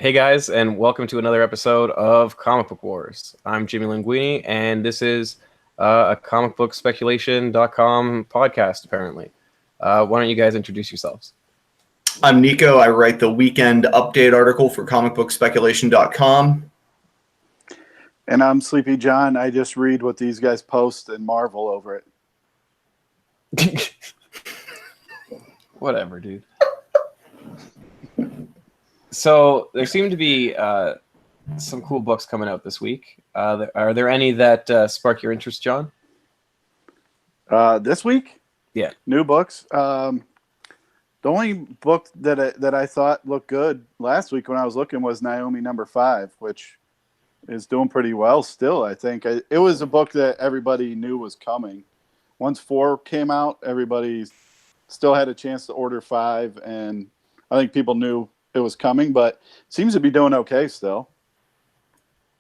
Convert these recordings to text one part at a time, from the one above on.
Hey guys, and welcome to another episode of Comic Book Wars. I'm Jimmy Linguini, and this is a comicbookspeculation.com podcast, apparently. Why don't you guys introduce yourselves? I'm Nico. I write the weekend update article for comicbookspeculation.com. And I'm Sleepy John. I just read what these guys post and marvel over it. Whatever, dude. So there seem to be some cool books coming out this week. Are there any that spark your interest, John? This week? Yeah. New books. The only book that I thought looked good last week when I was looking was Naomi #5, which is doing pretty well still, I think. It was a book that everybody knew was coming. Once 4 came out, everybody still had a chance to order 5, and I think people knew it was coming, but it seems to be doing okay still.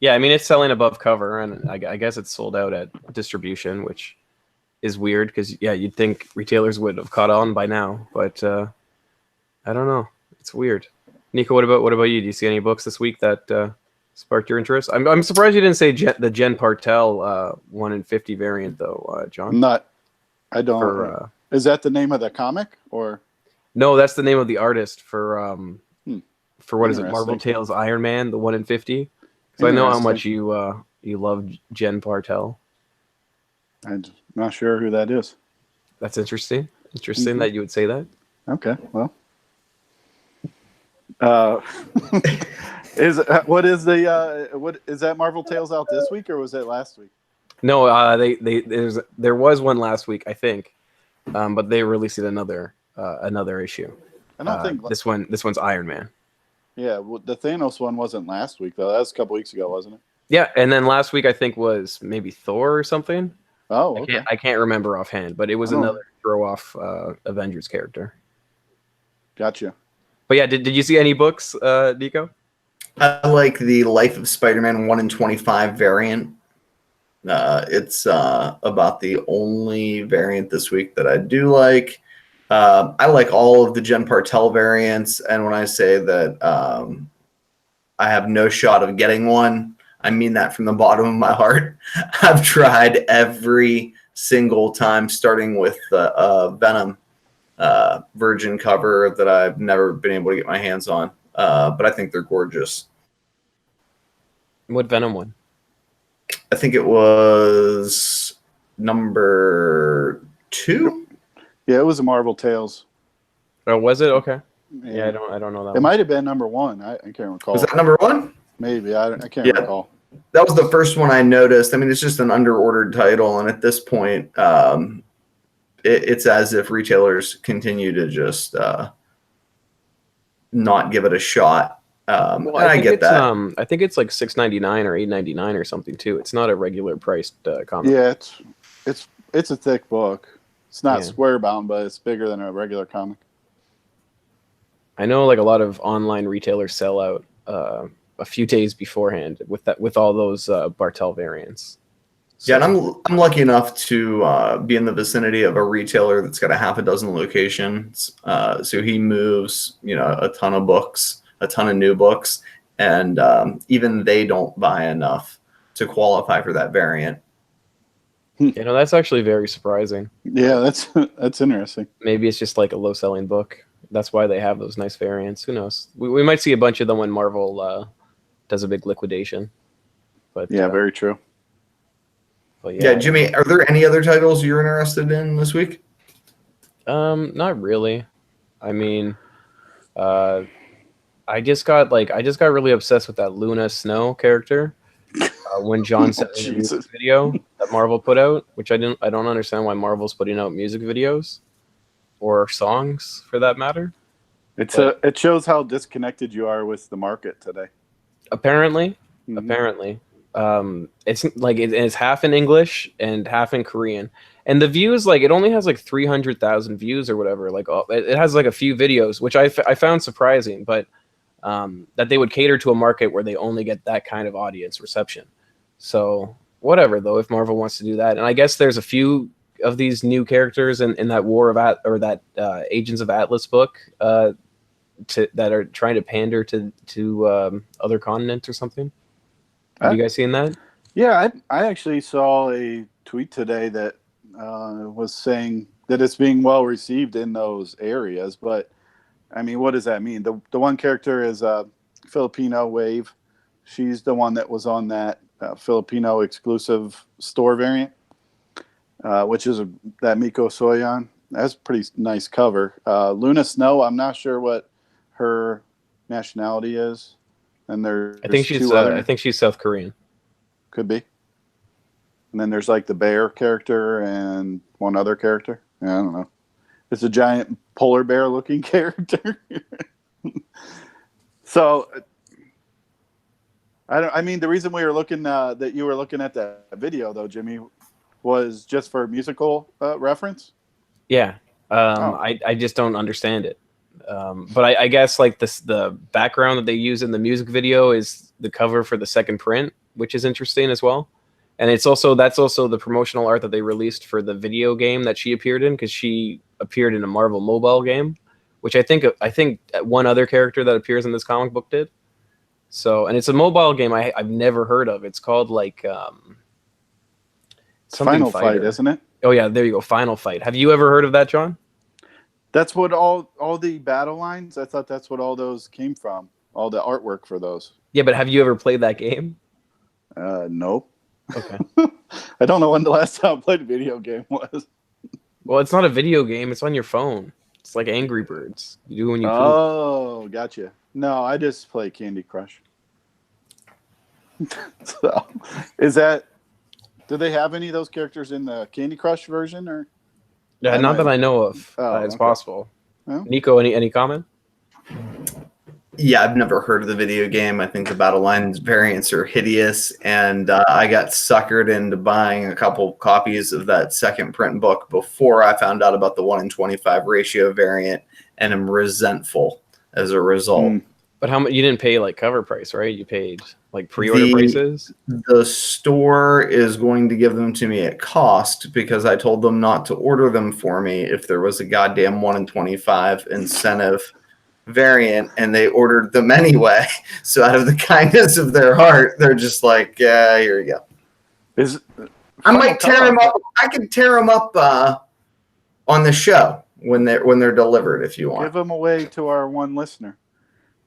Yeah, I mean, it's selling above cover, and I guess it's sold out at distribution, which is weird because, yeah, you'd think retailers would have caught on by now, but I don't know. It's weird. Nico, what about you? Do you see any books this week that sparked your interest? I'm surprised you didn't say the Jen Partel 1 in 50 variant, though, John. I don't. Is that the name of the comic, or? No, that's the name of the artist for what is it? Marvel Tales Iron Man, the 1 in 50. So I know how much you love Jen Partel. I'm not sure who that is. That's interesting. Interesting that you would say that. Okay, well. Is that Marvel Tales out this week, or was it last week? No, there was one last week, I think, but they released another issue. I don't think this one's Iron Man. Yeah, well, the Thanos one wasn't last week though. That was a couple weeks ago, wasn't it? Yeah, and then last week I think was maybe Thor or something. Oh, okay. I can't remember offhand, but it was another throw-off Avengers character. Gotcha. But yeah, did you see any books, Nico? I like the Life of Spider-Man 1 in 25 variant. It's about the only variant this week that I do like. I like all of the Jen Partel variants, and when I say that I have no shot of getting one, I mean that from the bottom of my heart. I've tried every single time, starting with the Venom Virgin cover that I've never been able to get my hands on, but I think they're gorgeous. What Venom one? I think it was number 2. Yeah, it was a Marvel Tales. Oh, was it? Okay. Yeah, I don't know that. It might have been number 1. I can't recall. Was that number 1? Maybe. I can't recall. That was the first one I noticed. I mean, it's just an under-ordered title, and at this point, it's as if retailers continue to just not give it a shot. Well, and I get that. I think it's like $6.99 or $8.99 or something too. It's not a regular priced comic. Yeah, it's a thick book. It's not square bound, but it's bigger than a regular comic. I know, like, a lot of online retailers sell out a few days beforehand with all those Bartel variants. So, yeah, and I'm lucky enough to be in the vicinity of a retailer that's got a half a dozen locations. So he moves, a ton of books, a ton of new books, and even they don't buy enough to qualify for that variant. That's actually very surprising. Yeah, that's interesting. Maybe it's just like a low selling book. That's why they have those nice variants. Who knows? We might see a bunch of them when Marvel does a big liquidation. But yeah, very true. But yeah, Jimmy, are there any other titles you're interested in this week? Not really. I mean, I just got really obsessed with that Luna Snow character when John sent me the music video that Marvel put out, which I don't understand why Marvel's putting out music videos or songs for that matter. It shows how disconnected you are with the market today. Apparently. It's like it's half in English and half in Korean, and the views, like, it only has like 300,000 views or whatever. Like, it has like a few videos, which I found surprising, but that they would cater to a market where they only get that kind of audience reception. So whatever, though, if Marvel wants to do that. And I guess there's a few of these new characters in that Agents of Atlas book that are trying to pander to other continents or something? Have you guys seen that? Yeah, I actually saw a tweet today that was saying that it's being well received in those areas. But I mean, what does that mean? The one character is Filipino Wave. She's the one that was on that Filipino exclusive store variant, which is that Miko Soyan. That's a pretty nice cover. Luna Snow, I'm not sure what her nationality is. And there's I think she's two other. I think she's South Korean. Could be. And then there's like the bear character and one other character. I don't know. It's a giant polar bear looking character. So, I mean, the reason we were looking that you were looking at that video though, Jimmy, was just for musical reference. Yeah. I just don't understand it. But I guess like the background that they use in the music video is the cover for the second print, which is interesting as well. And that's also the promotional art that they released for the video game that she appeared in, because she appeared in a Marvel mobile game, which I think one other character that appears in this comic book did. So, and it's a mobile game I've never heard of. It's called like Final Fight, isn't it? Oh yeah, there you go, Final Fight. Have you ever heard of that, John? That's what all the battle lines. I thought that's what all those came from. All the artwork for those. Yeah, but have you ever played that game? Nope. Okay. I don't know when the last time I played a video game was. Well, it's not a video game. It's on your phone. It's like Angry Birds. You do when you poop. Oh, gotcha. No, I just play Candy Crush. So, do they have any of those characters in the Candy Crush version, or? Yeah, not that I know of. It's possible. Well, Nico, any comment? Yeah, I've never heard of the video game. I think the battle lines variants are hideous, and I got suckered into buying a couple copies of that second print book before I found out about the 1-in-25 ratio variant, and am resentful as a result. But how much? You didn't pay like cover price, right? You paid like pre-order prices? The store is going to give them to me at cost because I told them not to order them for me if there was a goddamn 1-in-25 incentive variant, and they ordered them anyway. So out of the kindness of their heart, they're just like, yeah, here you go. I might tear them up. I could tear them up on the show when they're delivered if you want. Give them away to our one listener.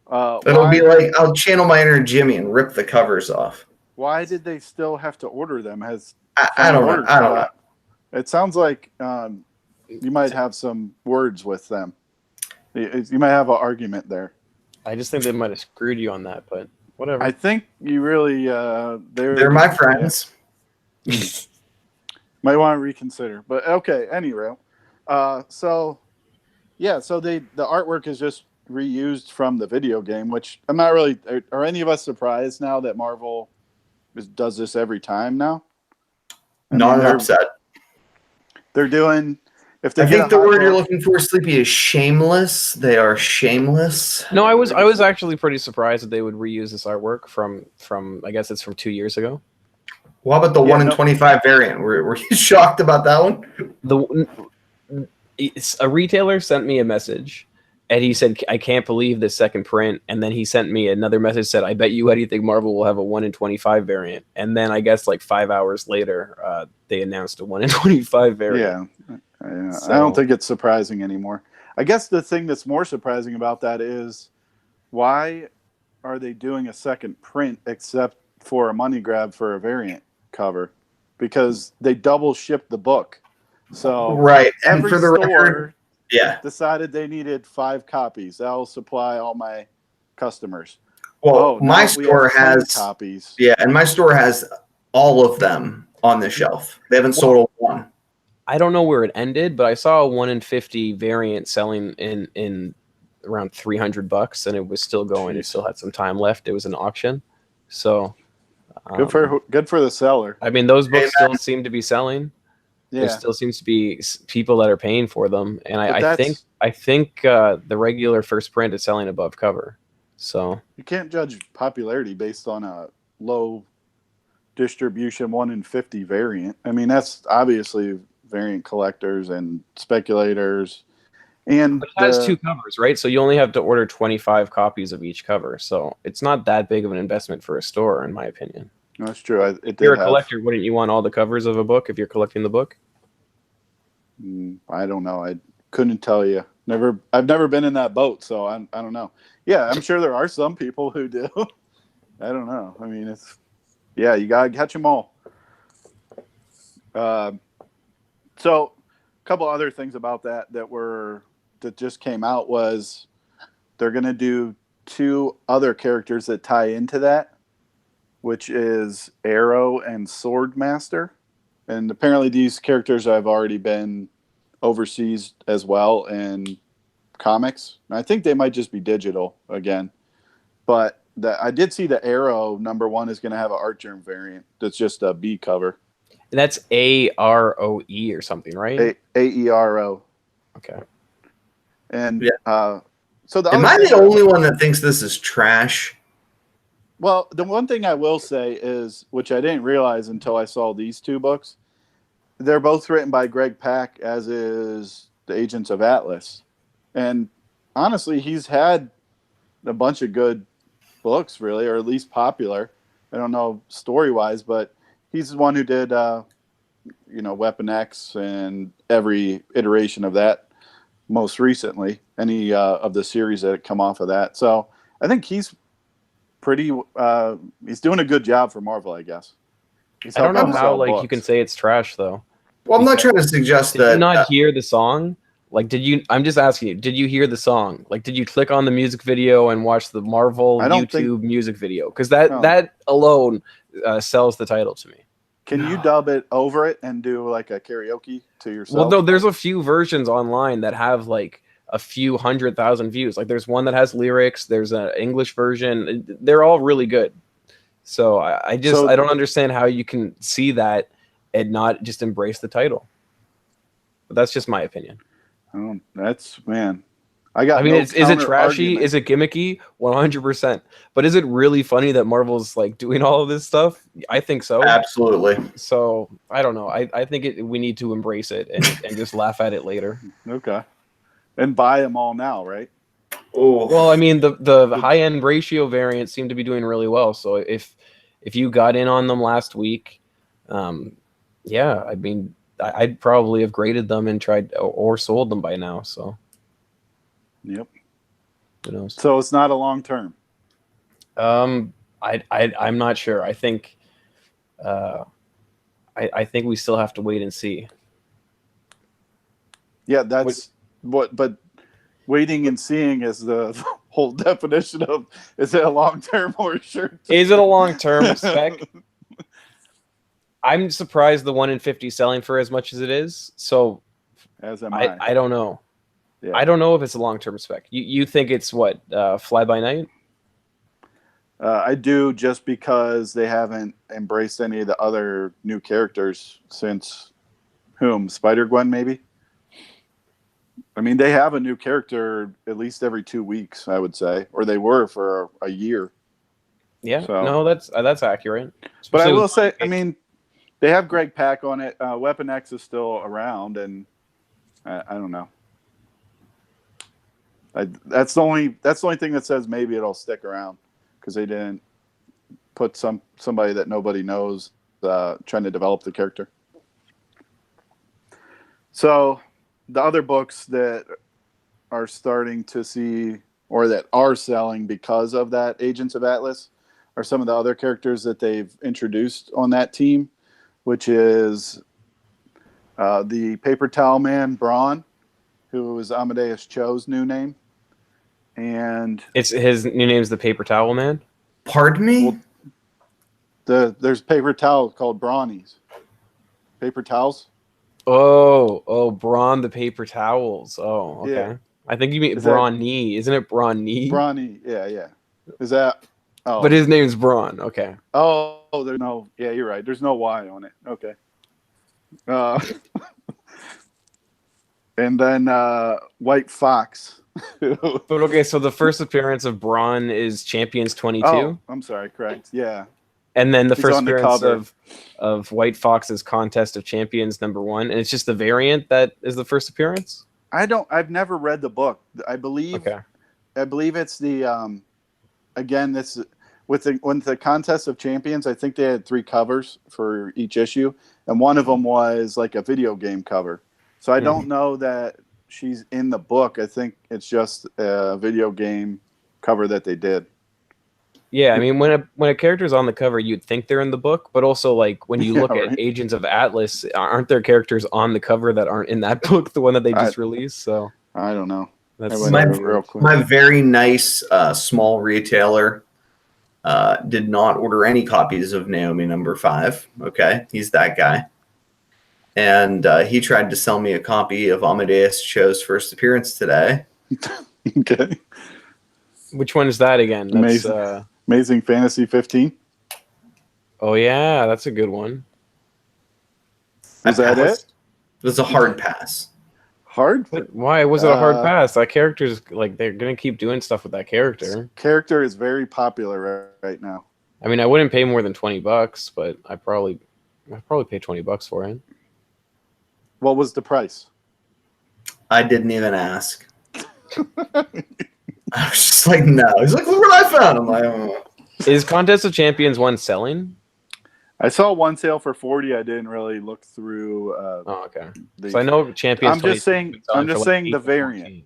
It'll be like I'll channel my inner Jimmy and rip the covers off. Why did they still have to order them? I don't know. It sounds like you might have some words with them. You might have an argument there. I just think they might have screwed you on that, but whatever. I think you really they're my friends. Might want to reconsider, but okay. Anyway, so the artwork is just reused from the video game, which I'm not really. Are any of us surprised now that Marvel does this every time now? Not upset. They're doing. I think the word you're looking for, Sleepy, is shameless. They are shameless. No, I was actually pretty surprised that they would reuse this artwork from I guess it's from 2 years ago. What about the 1-in-25 variant? Were you shocked about that one? A retailer sent me a message, and he said, "I can't believe this second print." And then he sent me another message said, "I bet you anything Marvel will have a 1-in-25 variant." And then I guess like 5 hours later, they announced a 1-in-25 variant. Yeah. So, I don't think it's surprising anymore. I guess the thing that's more surprising about that is why are they doing a second print except for a money grab for a variant cover? Because they double shipped the book. So right, and every for the record, decided they needed 5 copies. That'll supply all my customers. Well, my store has copies. Yeah, and my store has all of them on the shelf. They haven't sold one. I don't know where it ended, but I saw a 1-in-50 variant selling in around $300, and it was still going. It still had some time left. It was an auction, so good for the seller. I mean, those books still seem to be selling. Yeah. There still seems to be people that are paying for them, and I think the regular first print is selling above cover. So you can't judge popularity based on a low distribution 1-in-50 variant. I mean, that's obviously variant collectors and speculators And It has two covers, right? So you only have to order 25 copies of each cover. So it's not that big of an investment for a store, in my opinion. That's true. It If did you're a have. collector, wouldn't you want all the covers of a book if you're collecting the book? I don't know. I couldn't tell you. I've never been in that boat, so I don't know. Yeah, I'm sure there are some people who do. I don't know. I mean, you gotta catch them all. So, a couple other things about that just came out was they're gonna do 2 other characters that tie into that, which is Arrow and Swordmaster. And apparently these characters have already been overseas as well in comics. And I think they might just be digital again. But I did see the Arrow #1 is going to have an art germ variant that's just a B cover. And that's AROE or something, right? AERO. Okay. And Yeah. So am I the only one that thinks this is trash? Well, the one thing I will say is, which I didn't realize until I saw these 2 books, they're both written by Greg Pak, as is the Agents of Atlas. And honestly, he's had a bunch of good books, really, or at least popular. I don't know story-wise, but he's the one who did, Weapon X and every iteration of that most recently, any of the series that come off of that. So I think he's he's doing a good job for Marvel, I guess. I don't know how you can say it's trash though. Well, I'm not trying to suggest that. Did you not hear the song? Like, I'm just asking you, did you hear the song? Like, did you click on the music video and watch the Marvel YouTube music video? Because that alone sells the title to me. Can you dub it over it and do like a karaoke to yourself? Well, no, there's a few versions online that have like a few 100,000 views. Like there's one that has lyrics. There's an English version. They're all really good. So I don't understand how you can see that and not just embrace the title. But that's just my opinion. Oh, man. Is it trashy? Is it gimmicky? 100%. But is it really funny that Marvel's like doing all of this stuff? I think so. Absolutely. So I don't know. I think we need to embrace it and just laugh at it later. Okay. And buy them all now, right? Oh. Well, I mean, the high-end ratio variants seem to be doing really well. So if you got in on them last week, yeah, I mean, I'd probably have graded them and tried or sold them by now. So, yep. Who knows? So it's not a long term. I'm not sure. I think, I think we still have to wait and see. Yeah, that's but waiting and seeing is the whole definition of, is it a long term or short? Is it a long term spec? I'm surprised the 1 in 50 selling for as much as it is. So as am I. I don't know. Yeah. I don't know if it's a long term spec. You think it's what, Fly By Night? I do, just because they haven't embraced any of the other new characters since Spider-Gwen, maybe? I mean, they have a new character at least every 2 weeks, I would say, or they were for a year. Yeah, so. No, that's accurate. But I will say, I mean, they have Greg Pak on it. Weapon X is still around, and I don't know. That's the only thing that says maybe it'll stick around, because they didn't put somebody that nobody knows trying to develop the character. So the other books that are starting to see, or that are selling because of that Agents of Atlas, are some of the other characters that they've introduced on that team, which is the Paper Towel Man, Braun, who is Amadeus Cho's new name. And it's his new name is the Paper Towel Man? Pardon me? Well, there's paper towel called Brawnies. Paper towels? Oh, Braun the Paper Towels. Oh, okay. Yeah. I think you mean Brawny. Isn't it Brawny? Brawny, yeah. Is that... Oh. But his name's Braun, okay. Oh, there's no... Yeah, you're right. There's no Y on it. Okay. And then White Fox. But okay, so the first appearance of Braun is Champions 22? Oh, I'm sorry, correct. Yeah. And then the first appearance of White Fox's Contest of Champions #1, and it's just the variant that is the first appearance? I've never read the book. I believe Okay. it's the again, this with the Contest of Champions, I think they had 3 covers for each issue, and one of them was like a video game cover. So I don't know that she's in the book. I think it's just a video game cover that they did. Yeah, I mean, when a character's on the cover, you'd think they're in the book, but also like when you look right. at Agents of Atlas, aren't there characters on the cover that aren't in that book, the one that they just released? So I don't know. that's my very nice small retailer did not order any copies of Naomi #5. Okay, he's that guy, and he tried to sell me a copy of Amadeus Cho's first appearance today. Okay. Which one is that again? That's Amazing Fantasy 15. Oh yeah, that's a good one. Is that it? It was a hard pass. Hard? But why was it a hard pass? That character's like they're gonna keep doing stuff with that character. Character is very popular right now. I mean, I wouldn't pay more than $20, but I'd probably pay $20 for it. What was the price? I didn't even ask. I was just like, no. He's like, look what I found. I'm like, oh. Is Contest of Champions 1 selling? I saw one sale for 40. I didn't really look through. Oh, okay. So I know Champions. I'm just saying the 8 variant,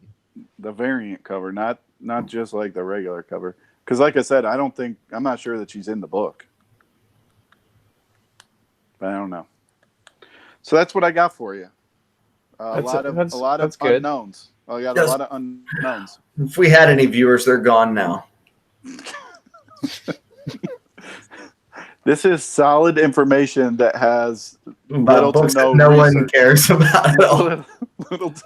the variant cover, not just like the regular cover. Because, like I said, I'm not sure that she's in the book. But I don't know. So that's what I got for you. A lot of unknowns. I got a lot of unknowns. If we had any viewers, they're gone now. This is solid information that has little to no no one cares about at all.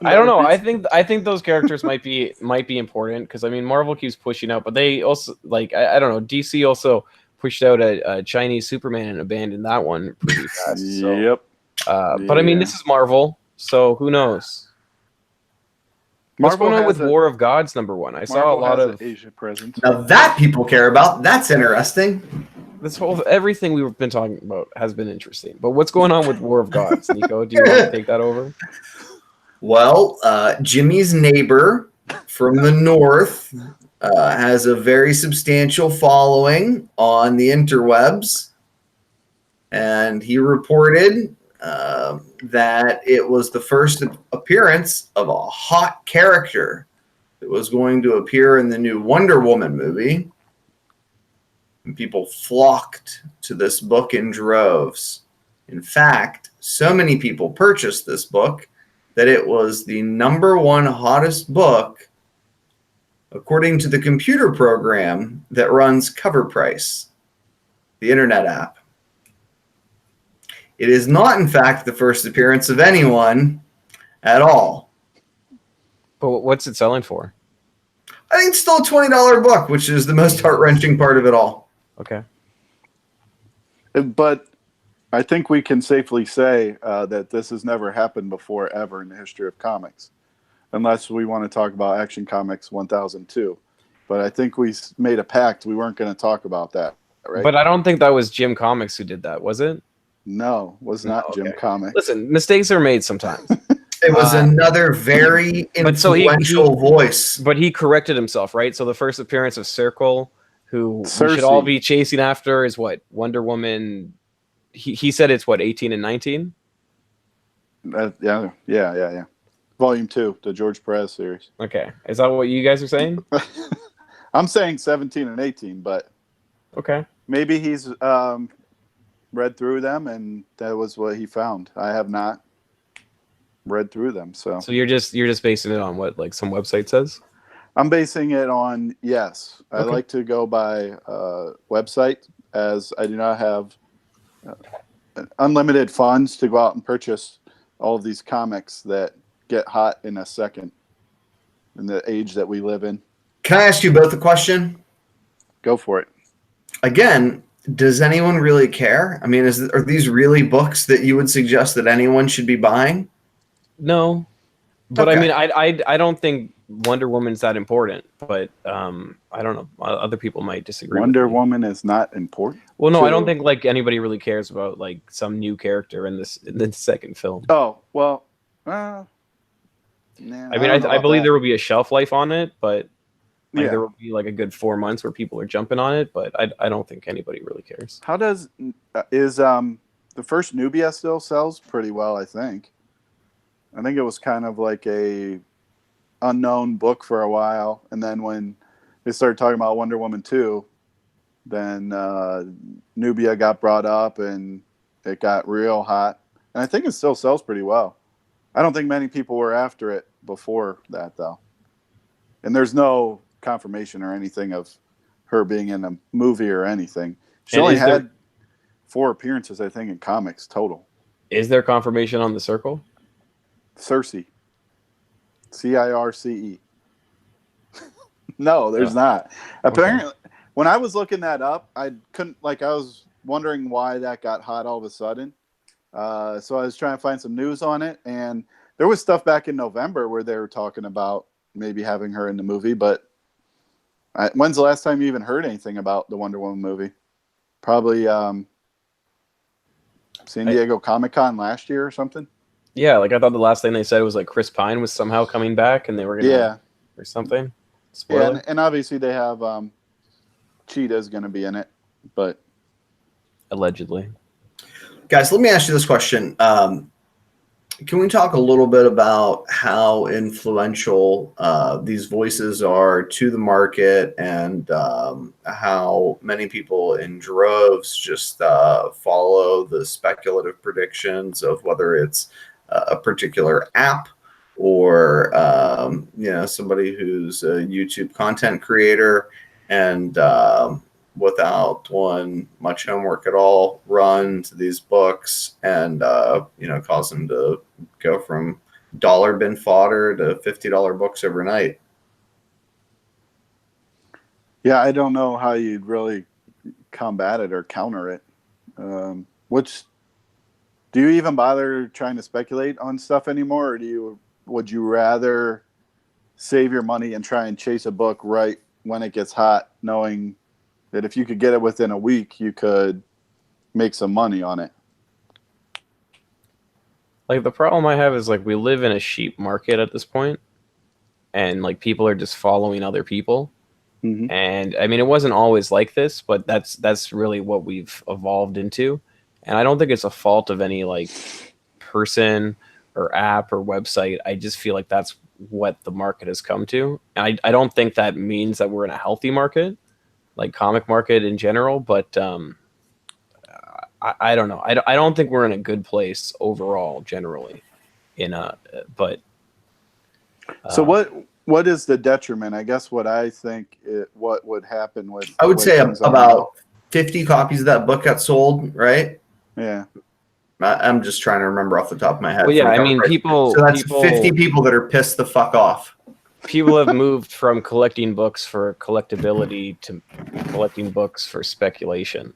I don't know. I think those characters might be important because I mean Marvel keeps pushing out, but they also like I don't know. DC also pushed out a Chinese Superman and abandoned that one pretty fast. So, yep. But I mean, this is Marvel, so who knows? What's going on with War of Gods #1? I saw a lot of Asia presence. Now that people care about, that's interesting. Everything we've been talking about has been interesting. But what's going on with War of Gods, Nico? Do you want to take that over? Well, Jimmy's neighbor from the north has a very substantial following on the interwebs, and he reported that it was the first appearance of a hot character that was going to appear in the new Wonder Woman movie. And people flocked to this book in droves. In fact, so many people purchased this book that it was the #1 hottest book according to the computer program that runs Cover Price, the internet app. It is not, in fact, the first appearance of anyone at all. But what's it selling for? I think it's still a $20 book, which is the most heart-wrenching part of it all. Okay. But I think we can safely say that this has never happened before ever in the history of comics, unless we want to talk about Action Comics 1002. But I think we made a pact we weren't going to talk about that, right? But I don't think that was Jim Comics who did that, was it? No, was not Jim Comics. Listen, mistakes are made sometimes. It was another very influential voice. But he corrected himself, right? So the first appearance of Circle, who we Cersei. should all be chasing after, is what? Wonder Woman. He said it's what, 18 and 19? Yeah. Volume 2, the George Perez series. Okay. Is that what you guys are saying? I'm saying 17 and 18, but okay. Maybe he's read through them and that was what he found. I have not read through them, so you're just basing it on what like some website says? I'm basing it on yes. Okay. I like to go by website, as I do not have unlimited funds to go out and purchase all of these comics that get hot in a second in the age that we live in. Can I ask you both a question? Go for it. Again, does anyone really care? I mean, are these really books that you would suggest that anyone should be buying? No. But Okay. I mean, I don't think Wonder Woman's that important, but I don't know. Other people might disagree. Wonder Woman is not important. Well, no, I don't think like anybody really cares about like some new character in the second film. Oh well, Nah, I mean, don't know I about believe that. there will be a shelf life on it, but like Yeah. there will be like a good 4 months where people are jumping on it. But I don't think anybody really cares. How does is the first Nubia still sells pretty well? I think it was kind of like a unknown book for a while, and then when they started talking about Wonder Woman 2, then Nubia got brought up and it got real hot, and I think it still sells pretty well. I don't think many people were after it before that though, and there's no confirmation or anything of her being in a movie or anything. She And only had 4 appearances, I think, in comics total. is there confirmation on the Circle? Circe, Circe. No, there's not. Apparently, when I was looking that up, I couldn't, like, I was wondering why that got hot all of a sudden. So I was trying to find some news on it, and there was stuff back in November where they were talking about maybe having her in the movie. But when's the last time you even heard anything about the Wonder Woman movie? Probably San Diego Comic-Con last year or something. Yeah, like I thought the last thing they said was like Chris Pine was somehow coming back, and they were gonna or something. Spoiler. Yeah, and obviously they have Cheetah's going to be in it, but Allegedly. Guys, let me ask you this question. Can we talk a little bit about how influential these voices are to the market, and how many people in droves just follow the speculative predictions of whether it's a particular app or somebody who's a YouTube content creator and without doing much homework at all, run to these books and cause them to go from dollar bin fodder to $50 books overnight. yeah, I don't know how you'd really combat it or counter it. Do you even bother trying to speculate on stuff anymore, or would you rather save your money and try and chase a book right when it gets hot, knowing that if you could get it within a week, you could make some money on it? Like the problem I have is like we live in a sheep market at this point, and like people are just following other people. Mm-hmm. And I mean, it wasn't always like this, but that's really what we've evolved into. And I don't think it's a fault of any like person or app or website. I just feel like that's what the market has come to. And I don't think that means that we're in a healthy market, like comic market in general. But I don't know. I don't think we're in a good place overall, generally. So what is the detriment? I guess what I think what would happen with, I would say about 50 copies of that book got sold, right? Yeah. I'm just trying to remember off the top of my head. Well, yeah, I mean, people. So that's 50 people that are pissed the fuck off. People have moved from collecting books for collectability to collecting books for speculation.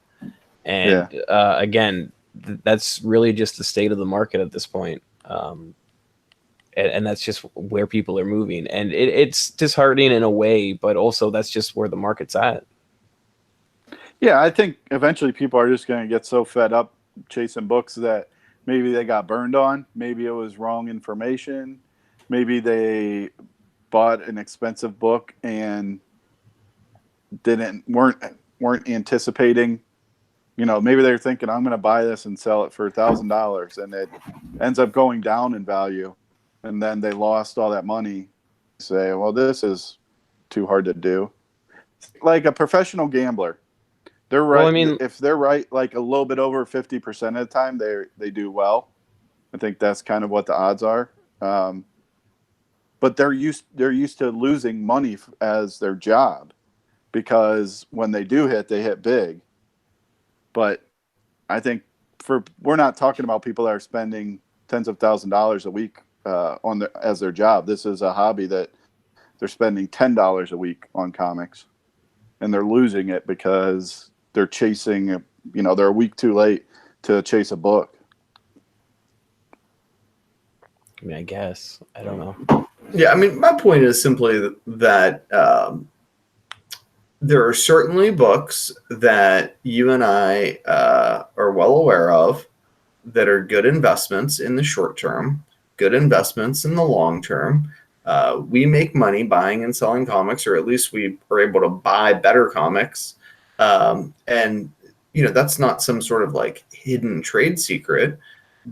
And again, that's really just the state of the market at this point. And that's just where people are moving. And it's disheartening in a way, but also that's just where the market's at. Yeah, I think eventually people are just going to get so fed up chasing books that maybe they got burned on. Maybe it was wrong information. Maybe they bought an expensive book and weren't anticipating. Maybe they're thinking, I'm going to buy this and sell it for $1,000, and it ends up going down in value, and then they lost all that money. Say, well, this is too hard to do. Like a professional gambler, they're right. Well, I mean, if they're right, like a little bit over 50% of the time, they do well. I think that's kind of what the odds are. But they're used to losing money as their job, because when they do hit, they hit big. But I think we're not talking about people that are spending tens of thousands of dollars a week as their job. This is a hobby that they're spending $10 a week on comics, and they're losing it because they're chasing. They're a week too late to chase a book. I mean, I guess I don't know. Yeah, I mean, my point is simply that there are certainly books that you and I are well aware of that are good investments in the short term. good investments in the long term. We make money buying and selling comics, or at least we are able to buy better comics. And, that's not some sort of like hidden trade secret,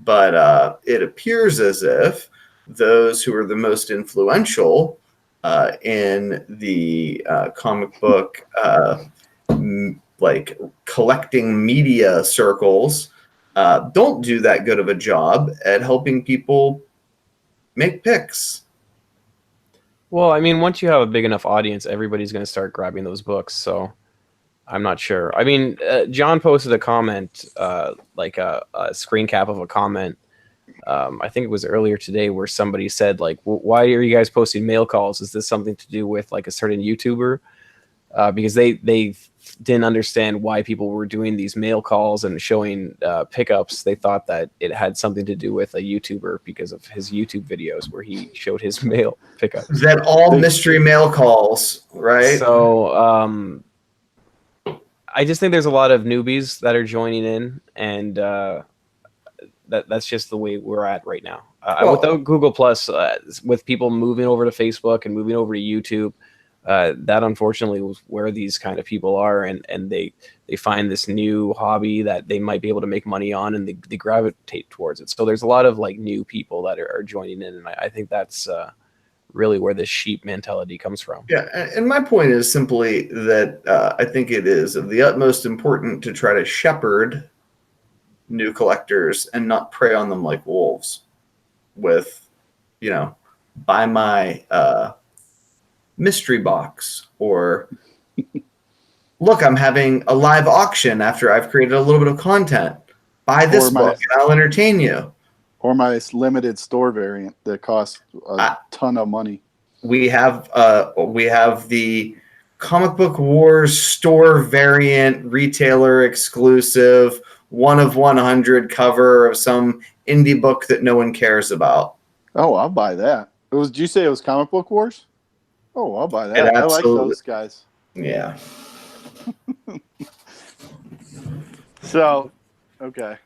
but it appears as if those who are the most influential in the comic book, like collecting media circles, don't do that good of a job at helping people make picks. Well, I mean, once you have a big enough audience, everybody's going to start grabbing those books. So I'm not sure. I mean, John posted a comment, like a screen cap of a comment. I think it was earlier today, where somebody said, like, why are you guys posting mail calls? Is this something to do with like a certain YouTuber? Because they didn't understand why people were doing these mail calls and showing pickups. They thought that it had something to do with a YouTuber because of his YouTube videos where he showed his mail pickup. That all mystery mail calls, right? So I just think there's a lot of newbies that are joining in, and that's just the way we're at right now. Without Google Plus, with people moving over to Facebook and moving over to YouTube, that unfortunately was where these kind of people are, and they find this new hobby that they might be able to make money on, and they gravitate towards it. So there's a lot of like new people that are joining in, and I think that's really where this sheep mentality comes from. Yeah, and my point is simply that I think it is of the utmost important to try to shepherd new collectors and not prey on them like wolves with, buy my mystery box, or look, I'm having a live auction after I've created a little bit of content. Buy this book and I'll entertain you. Or my limited store variant that costs a ton of money. We have the Comic Book Wars store variant, retailer exclusive, 1 of 100 cover of some indie book that no one cares about. Oh, I'll buy that. Did you say it was Comic Book Wars? Oh, I'll buy that. I like those guys. Yeah. So, okay.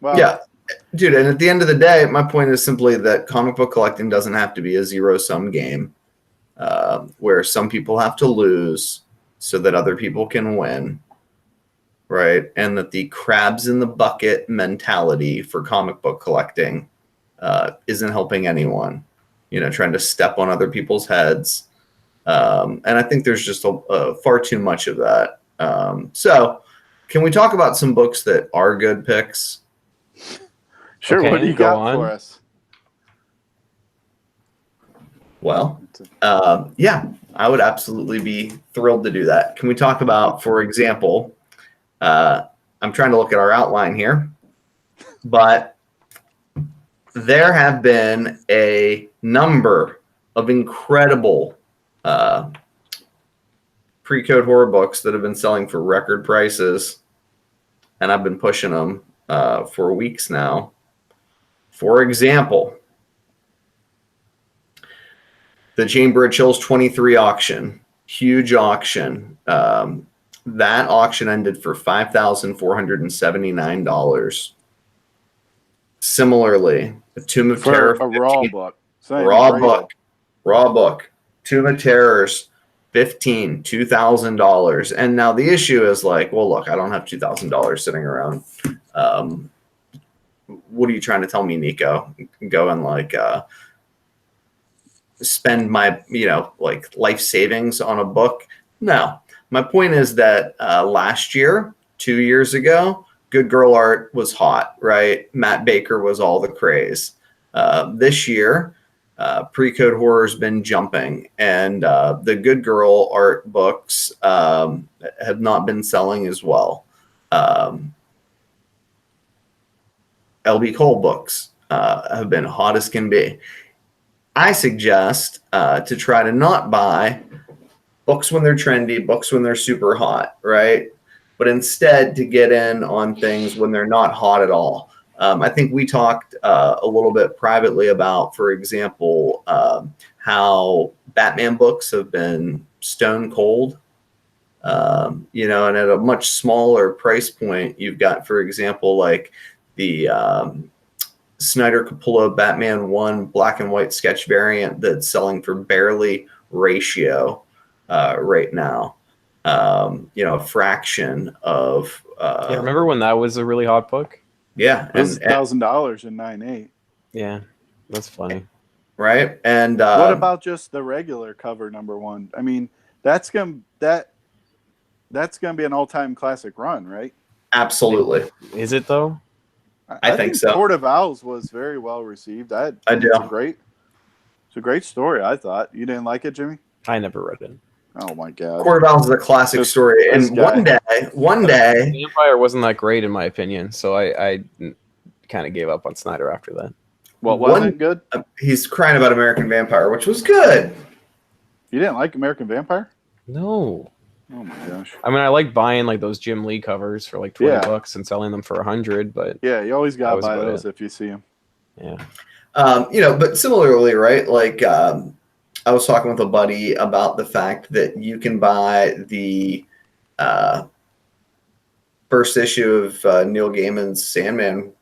Well, yeah. Dude, and at the end of the day, my point is simply that comic book collecting doesn't have to be a zero-sum game where some people have to lose so that other people can win, right? And that the crabs in the bucket mentality for comic book collecting isn't helping anyone, trying to step on other people's heads. And I think there's just far too much of that. So can we talk about some books that are good picks? Sure. Okay, what do you got for us? Well, yeah, I would absolutely be thrilled to do that. Can we talk about, for example, I'm trying to look at our outline here, but there have been a number of incredible pre-code horror books that have been selling for record prices, and I've been pushing them for weeks now. For example, the Chamber of Chills 23 auction, huge auction. That auction ended for $5,479. Similarly, a Tomb of Terror, a raw book. Raw book. Tomb of Terrors, $2,000. And now the issue is like, well, look, I don't have $2,000 sitting around. What are you trying to tell me, Nico? Go and like spend my like life savings on a book? No. My point is that last year, 2 years ago, good girl art was hot, right? Matt Baker was all the craze. This year, pre-code horror has been jumping, and the good girl art books have not been selling as well. LB Cole books have been hot as can be. I suggest to try to not buy books when they're trendy, books when they're super hot, right? But instead to get in on things when they're not hot at all. I think we talked a little bit privately about, for example, how Batman books have been stone cold, and at a much smaller price point, you've got, for example, like the Snyder Capullo Batman 1 black and white sketch variant that's selling for barely ratio right now. A fraction of. Yeah, remember when that was a really hot book? Yeah, It was $1,000 in 9.8. Yeah, that's funny. Right, and What about just the regular cover #1? I mean, that's gonna be an all-time classic run, right? absolutely. Is it though? I think so. Court of Owls was very well received. I think do. It's a great story. I thought you didn't like it, Jimmy. I never read it. Oh my god, Court of Owls is a classic story, and one day, Vampire wasn't that great in my opinion, so I kind of gave up on Snyder after that. What wasn't good? He's crying about American Vampire, which was good. You didn't like American Vampire? No. Oh my gosh. I mean, I like buying like those Jim Lee covers for like $20 and selling them for $100, but yeah, you always gotta buy those if you see them. Yeah. But similarly, right? Like I was talking with a buddy about the fact that you can buy the first issue of Neil Gaiman's Sandman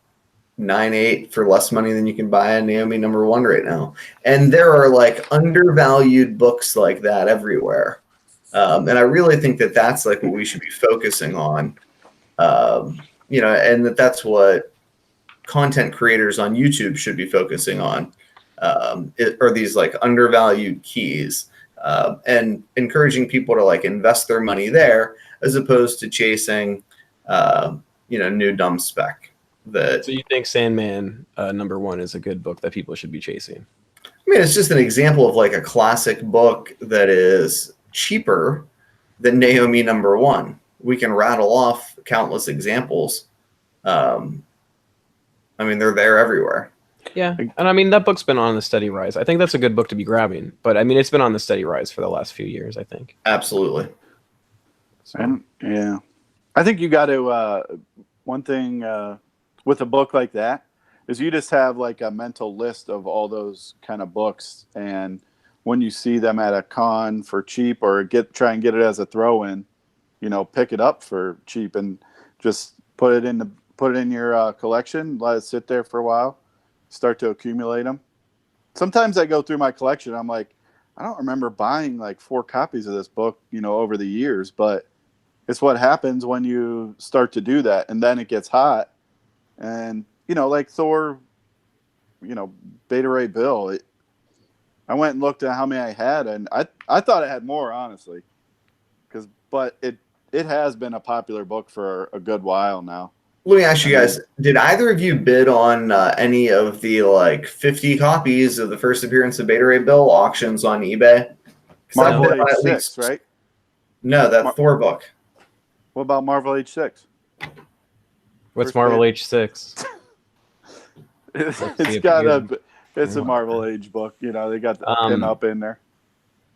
9.8 for less money than you can buy a Naomi #1 right now. And there are like undervalued books like that everywhere. And I really think that that's like what we should be focusing on, and that's what content creators on YouTube should be focusing on, are these like undervalued keys, and encouraging people to like invest their money there as opposed to chasing, new dumb spec. So you think Sandman #1 is a good book that people should be chasing? I mean, it's just an example of like a classic book that is cheaper than Naomi #1. We can rattle off countless examples. I mean, they're there everywhere. Yeah, and I mean that book's been on the steady rise. I think that's a good book to be grabbing, but I mean it's been on the steady rise for the last few years, I think. Absolutely. So. And yeah, I think you got to one thing with a book like that is you just have like a mental list of all those kind of books, and when you see them at a con for cheap or try and get it as a throw-in, pick it up for cheap and just put it in your collection, let it sit there for a while, start to accumulate them. Sometimes I go through my collection, I'm like, I don't remember buying like 4 copies of this book, over the years, but it's what happens when you start to do that, and then it gets hot. And like Thor, Beta Ray Bill, I went and looked at how many I had, and I thought I had more, honestly, but it has been a popular book for a good while now. Let me ask you guys, did either of you bid on any of the like 50 copies of the first appearance of Beta Ray Bill auctions on eBay? Marvel Age 6, right? No, that Thor book. What about Marvel Age 6? What's Marvel Age 6? It's a Marvel Age book. They got the pin up in there.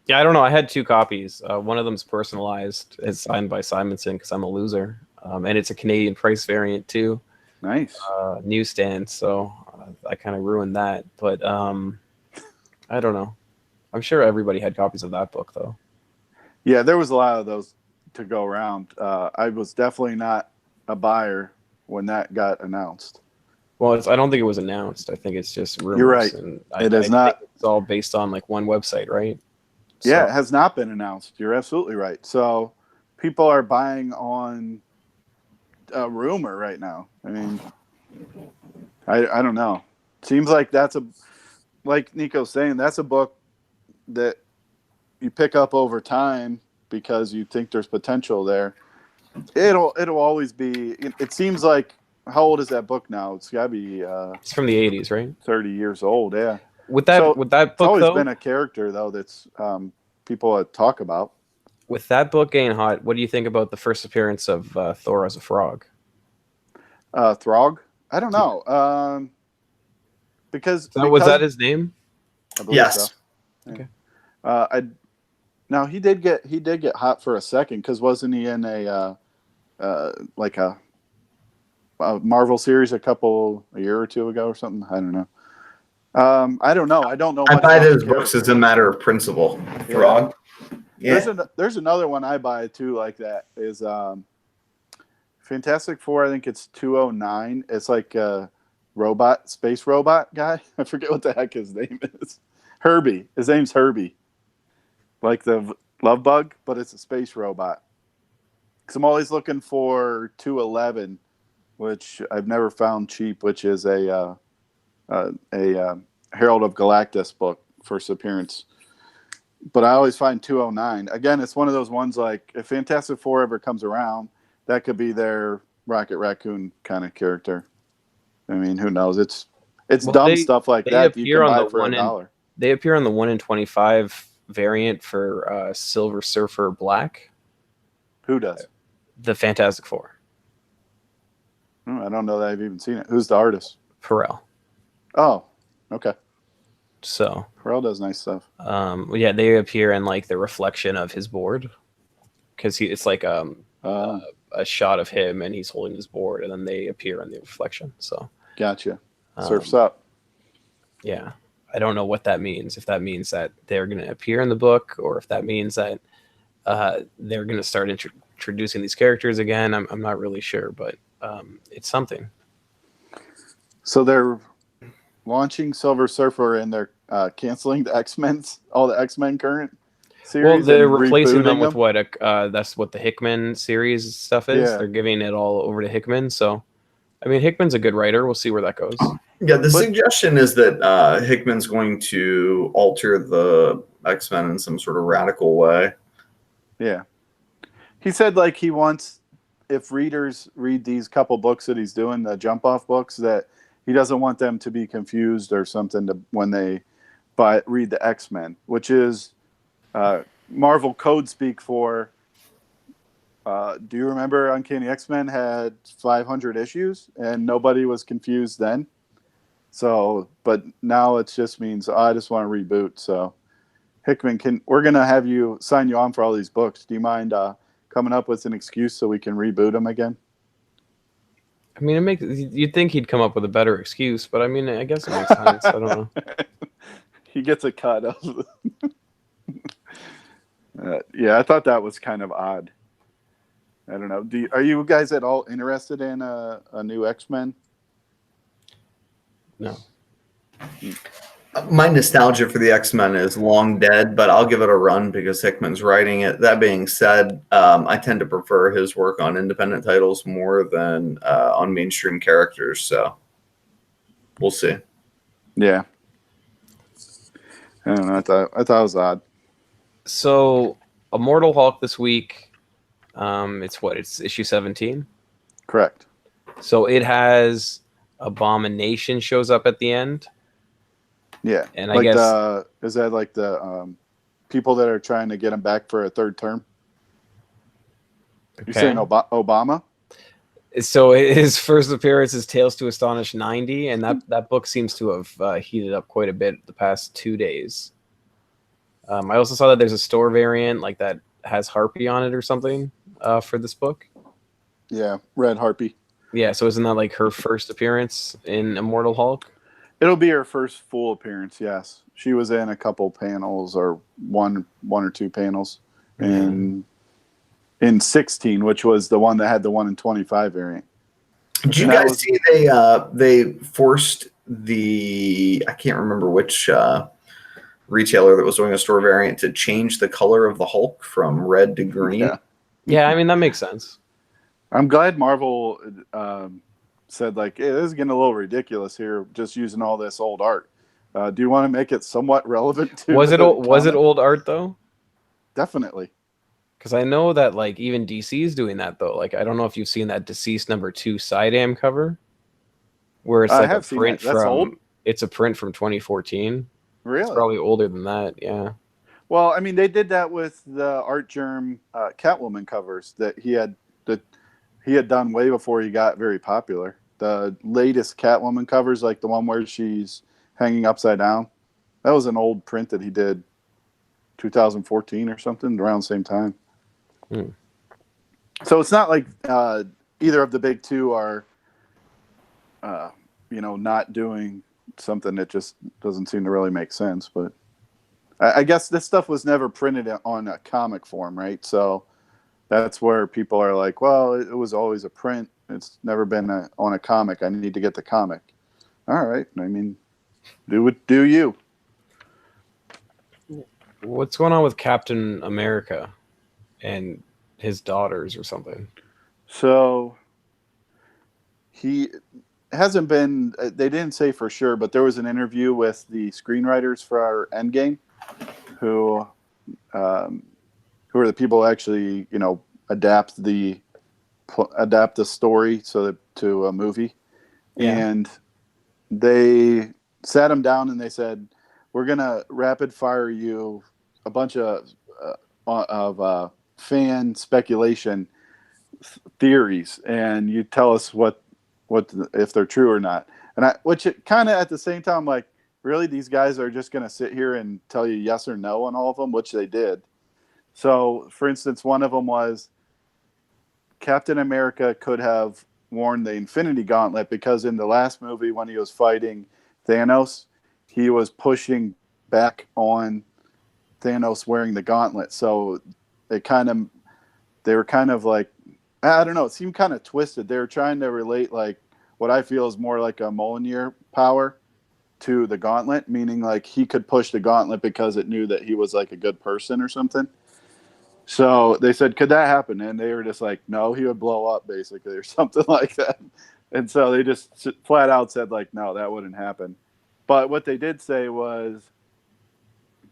Yeah, I don't know. I had 2 copies. One of them's personalized. It's signed by Simonson because I'm a loser. And it's a Canadian price variant too. Nice. Newsstand. So I kind of ruined that. But I don't know. I'm sure everybody had copies of that book though. Yeah, there was a lot of those to go around. I was definitely not a buyer when that got announced. Well, I don't think it was announced. I think it's just rumors. You're right. And It is not. It's all based on like one website, right? Yeah, it has not been announced. You're absolutely right. So people are buying on a rumor right now. I mean, I don't know. Seems like like Nico's saying, that's a book that you pick up over time because you think there's potential there. It'll always be. It seems like, how old is that book now? It's got to be. It's from the 80s, right? 30 years old. Yeah. With that book, it's always though, been a character though that's people talk about. With that book getting hot, what do you think about the first appearance of Thor as a frog? Throg? I don't know. Because was that his name? I believe Yes. So. Okay. Now he did get hot for a second because wasn't he in a Marvel series a year or two ago or something? I don't know. I don't know. I don't know. I buy those books as a matter of principle. Throg. Yeah. There's another one I buy too like that is Fantastic Four. I think it's 209. It's like space robot guy. I forget what the heck his name is. Herbie. His name's Herbie. Like the love bug, but it's a space robot. Because I'm always looking for 211, which I've never found cheap, which is a Herald of Galactus book, first appearance. But I always find 209. Again, it's one of those ones like if Fantastic Four ever comes around, that could be their Rocket Raccoon kind of character. I mean, who knows? It's dumb stuff like that you can buy for $1. They appear on the 1 in 25 variant for Silver Surfer Black. Who does? The Fantastic Four. I don't know that I've even seen it. Who's the artist? Pharrell. Oh, okay. So Pharrell does nice stuff. Yeah, they appear in like the reflection of his board because it's like a shot of him and he's holding his board, and then they appear in the reflection. So gotcha. Surfs up. Yeah, I don't know what that means. If that means that they're going to appear in the book, or if that means that they're going to start introducing these characters again. I'm not really sure, but it's something. So they're launching Silver Surfer and they're canceling the X-Men, all the X-Men current series. Well, they're replacing them with what that's what the Hickman series stuff is. Yeah. They're giving it all over to Hickman. So, I mean, Hickman's a good writer. We'll see where that goes. Yeah, the suggestion is that Hickman's going to alter the X-Men in some sort of radical way. Yeah. He said like he wants, if readers read these couple books that he's doing, the jump-off books, that he doesn't want them to be confused or something when they read the X-Men, which is Marvel code speak for, do you remember Uncanny X-Men had 500 issues and nobody was confused then? So, but now it just means I just want to reboot. So Hickman, we're going to sign you on for all these books. Do you mind coming up with an excuse so we can reboot them again? I mean, you'd think he'd come up with a better excuse, but I mean, I guess it makes sense. I don't know. He gets a cut of. Yeah, I thought that was kind of odd. I don't know. Are you guys at all interested in a new X-Men? No. My nostalgia for the X-Men is long dead, but I'll give it a run because Hickman's writing it. That being said, I tend to prefer his work on independent titles more than on mainstream characters. So we'll see. Yeah. I don't know. I thought it was odd. So, Immortal Hulk this week. It's issue 17? Correct. So it has Abomination shows up at the end. Yeah, and I guess is that like the people that are trying to get him back for a third term? Okay. You're saying Obama? So his first appearance is Tales to Astonish 90, and that book seems to have heated up quite a bit the past 2 days. I also saw that there's a store variant like that has Harpy on it or something for this book. Yeah, Red Harpy. Yeah, so isn't that like her first appearance in Immortal Hulk? It'll be her first full appearance, yes. She was in a couple panels or one or two panels in 16, which was the one that had the 1 in 25 variant. Did you guys see they forced I can't remember which retailer that was doing a store variant to change the color of the Hulk from red to green? Yeah, I mean, that makes sense. I'm glad Marvel said, like, hey, this is getting a little ridiculous here, just using all this old art. Do you want to make it somewhat relevant to Was it old art, though? Definitely. Because I know that, like, even DC is doing that, though. Like, I don't know if you've seen that Deceased #2 Sidam cover, where it's like a print from... It's a print from 2014. Really? It's probably older than that, yeah. Well, I mean, they did that with the Art Germ Catwoman covers that he had done way before he got very popular. The latest Catwoman covers, like the one where she's hanging upside down, that was an old print that he did 2014 or something, around the same time. So it's not like either of the big two are, not doing something that just doesn't seem to really make sense. But I guess this stuff was never printed on a comic form, right? So that's where people are like, well, it was always a print. It's never been on a comic. I need to get the comic. All right. I mean, do you? What's going on with Captain America and his daughters or something? So he hasn't been. They didn't say for sure, but there was an interview with the screenwriters for our Endgame, who um, who are the people who actually adapt the story to a movie, Yeah. and they sat him down and they said, "We're gonna rapid fire you a bunch of fan speculation theories, and you tell us what if they're true or not." And which kind of at the same time, like, really, these guys are just gonna sit here and tell you yes or no on all of them, which they did. So, for instance, one of them was Captain America could have worn the Infinity Gauntlet because in the last movie, when he was fighting Thanos, he was pushing back on Thanos wearing the gauntlet. So they were kind of like, I don't know, it seemed kind of twisted. They were trying to relate like what I feel is more like a Mjolnir power to the gauntlet, meaning like he could push the gauntlet because it knew that he was like a good person or something. So they said, could that happen? And they were just like, no, he would blow up basically or something like that. And so they just flat out said like, no, that wouldn't happen. But what they did say was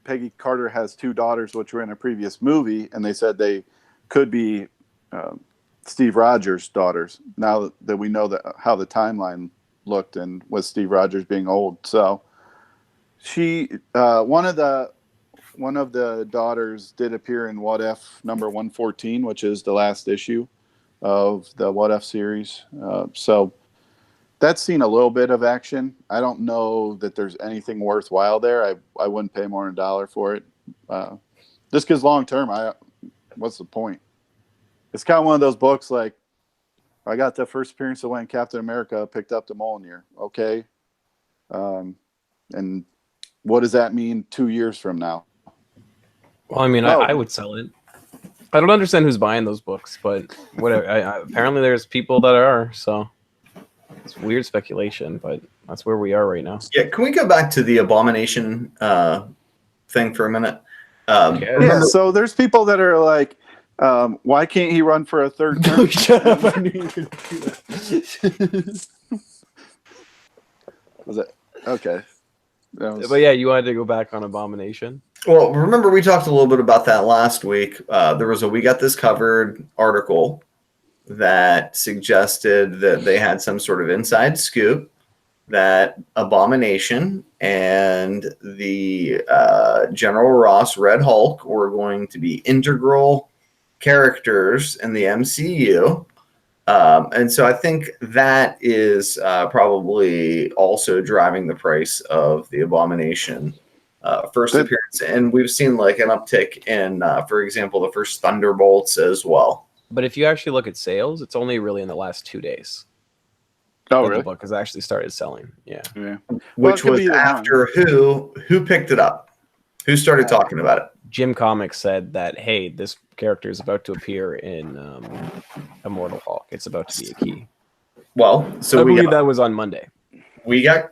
Peggy Carter has two daughters, which were in a previous movie. And they said they could be Steve Rogers' daughters now that we know that how the timeline looked and with Steve Rogers being old. So she, one of the daughters did appear in What If number 114, which is the last issue of the What If series. So that's seen a little bit of action. I don't know that there's anything worthwhile there. I wouldn't pay more than $1 for it. Just because long term, what's the point? It's kind of one of those books like, I got the first appearance of when Captain America picked up the Mjolnir. Okay. And what does that mean 2 years from now? Well, I mean, I would sell it. I don't understand who's buying those books, but whatever. Apparently, there's people that are. So it's weird speculation, but that's where we are right now. Yeah, can we go back to the Abomination thing for a minute? Yeah, so there's people that are like, why can't he run for a third term? Shut up! I knew you were going to do that. Was it okay? But yeah, you wanted to go back on Abomination. Well, remember we talked a little bit about that last week. There was a "We Got This Covered" article that suggested that they had some sort of inside scoop that Abomination and the General Ross Red Hulk were going to be integral characters in the MCU. And so I think that is probably also driving the price of the Abomination first appearance. And we've seen like an uptick in, for example, the first Thunderbolts as well. But if you actually look at sales, it's only really in the last 2 days. Oh, that really? The book has actually started selling. Yeah. Which was after who picked it up? Who started talking about it? Jim Comics said that, hey, this character is about to appear in Immortal Hulk. It's about to be a key. Well, so I believe that was on Monday. We got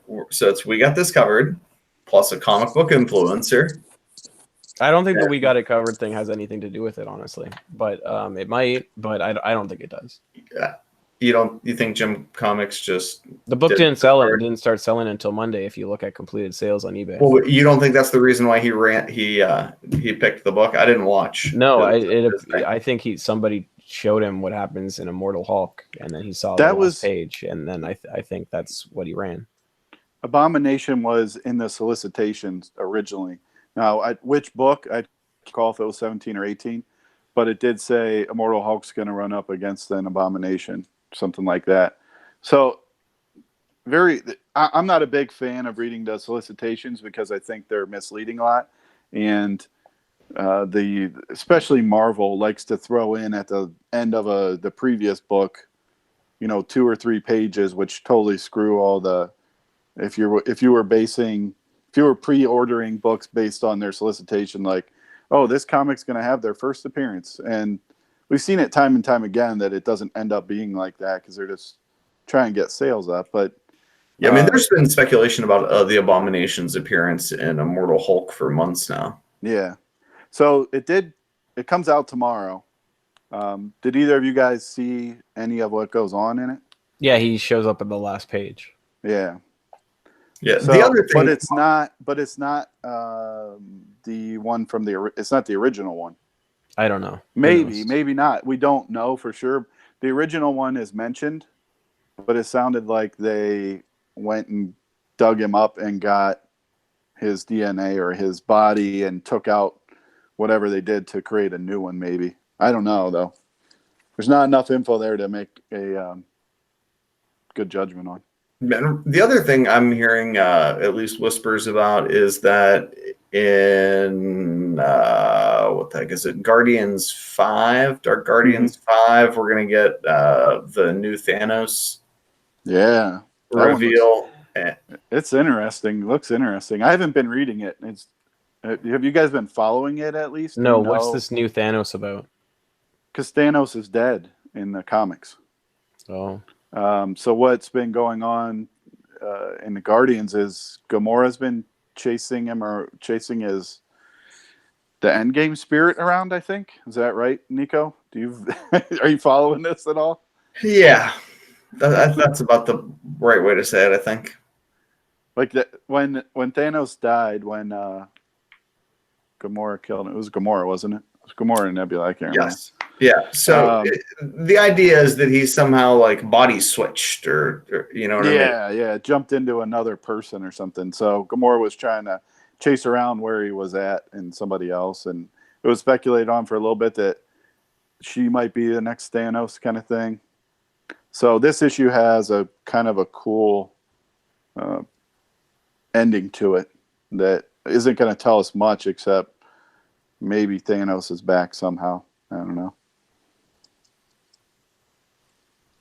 this covered, plus a comic book influencer. I don't think the "We Got It Covered" thing has anything to do with it, honestly. But it might. But I don't think it does. Yeah. You think Jim Comics just the book didn't sell it? It didn't start selling until Monday. If you look at completed sales on eBay. Well, you don't think that's the reason why he picked the book? I didn't watch. No, I think somebody showed him what happens in Immortal Hulk, and then he saw that was page, and then I think that's what he ran. Abomination was in the solicitations originally. Now, which book? I recall if it was 17 or 18, but it did say Immortal Hulk's going to run up against an Abomination, something like that. So, I'm not a big fan of reading the solicitations because I think they're misleading a lot, and especially Marvel likes to throw in at the end of the previous book, 2 or 3 pages, which totally screw all the. If you were pre-ordering books based on their solicitation, like, oh, this comic's going to have their first appearance, and we've seen it time and time again that it doesn't end up being like that because they're just trying to get sales up. But Yeah, I mean, there's been speculation about the Abomination's appearance in Immortal Hulk for months now. Yeah. So it comes out tomorrow. Did either of you guys see any of what goes on in it? Yeah, he shows up at the last page. Yeah. Yeah. So, The other thing, but it's not the one from it's not the original one. I don't know. Maybe not. We don't know for sure. The original one is mentioned, but it sounded like they went and dug him up and got his DNA or his body and took out whatever they did to create a new one. Maybe. I don't know though. There's not enough info there to make a good judgment on. the other thing I'm hearing, at least whispers about, is that in what the heck is it? Guardians 5, Dark Guardians 5, we're gonna get the new Thanos Yeah. reveal. It's interesting. Looks interesting. I haven't been reading it. Have you guys been following it at least? No, what's this new Thanos about? Because Thanos is dead in the comics. Oh. So what's been going on in the Guardians is Gamora's been chasing him or chasing the Endgame spirit around, I think. Is that right, Nico? Are you following this at all? Yeah, that's about the right way to say it, I think. Like when Thanos died, when Gamora killed him, it was Gamora, wasn't it? It was Gamora and Nebula. I can't remember. Yes. Yeah. So the idea is that he's somehow like body switched, or you know what I mean? Yeah, jumped into another person or something. So Gamora was trying to chase around where he was at and somebody else, and it was speculated on for a little bit that she might be the next Thanos kind of thing. So this issue has a kind of a cool ending to it that isn't going to tell us much, except maybe Thanos is back somehow. I don't know.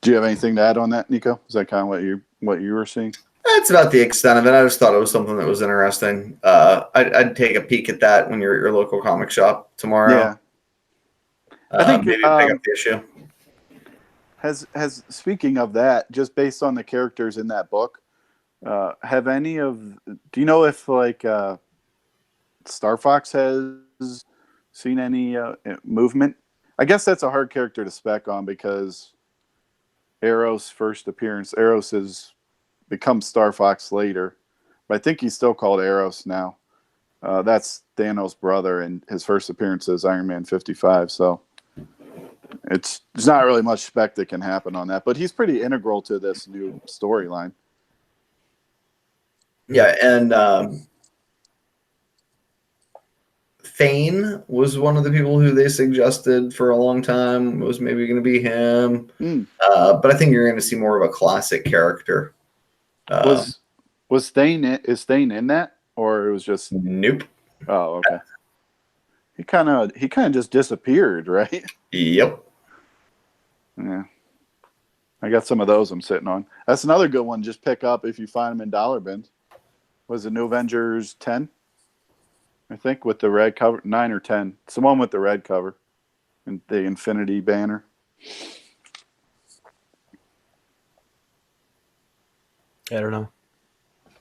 Do you have anything to add on that, Nico? Is that kind of what you were seeing? That's about the extent of it. I just thought it was something that was interesting. I'd take a peek at that when you're at your local comic shop tomorrow. Yeah. I think maybe pick up the issue. Has speaking of that, just based on the characters in that book, do you know if like Star Fox has seen any movement? I guess that's a hard character to spec on because Eros' first appearance, Eros has become Star Fox later, but I think he's still called Eros now. That's Thanos' brother, and his first appearance is Iron Man 55. So there's not really much spec that can happen on that, but he's pretty integral to this new storyline. Yeah, and Thane was one of the people who they suggested for a long time was maybe going to be him. But I think you're going to see more of a classic character. Is Thane in that, or it was just nope? Oh, okay. He kind of just disappeared, right? Yep. Yeah. I got some of those I'm sitting on. That's another good one. Just pick up if you find them in dollar bins. Was it New Avengers 10? I think with the red cover, 9 or 10. It's the one with the red cover and the Infinity banner. I don't know.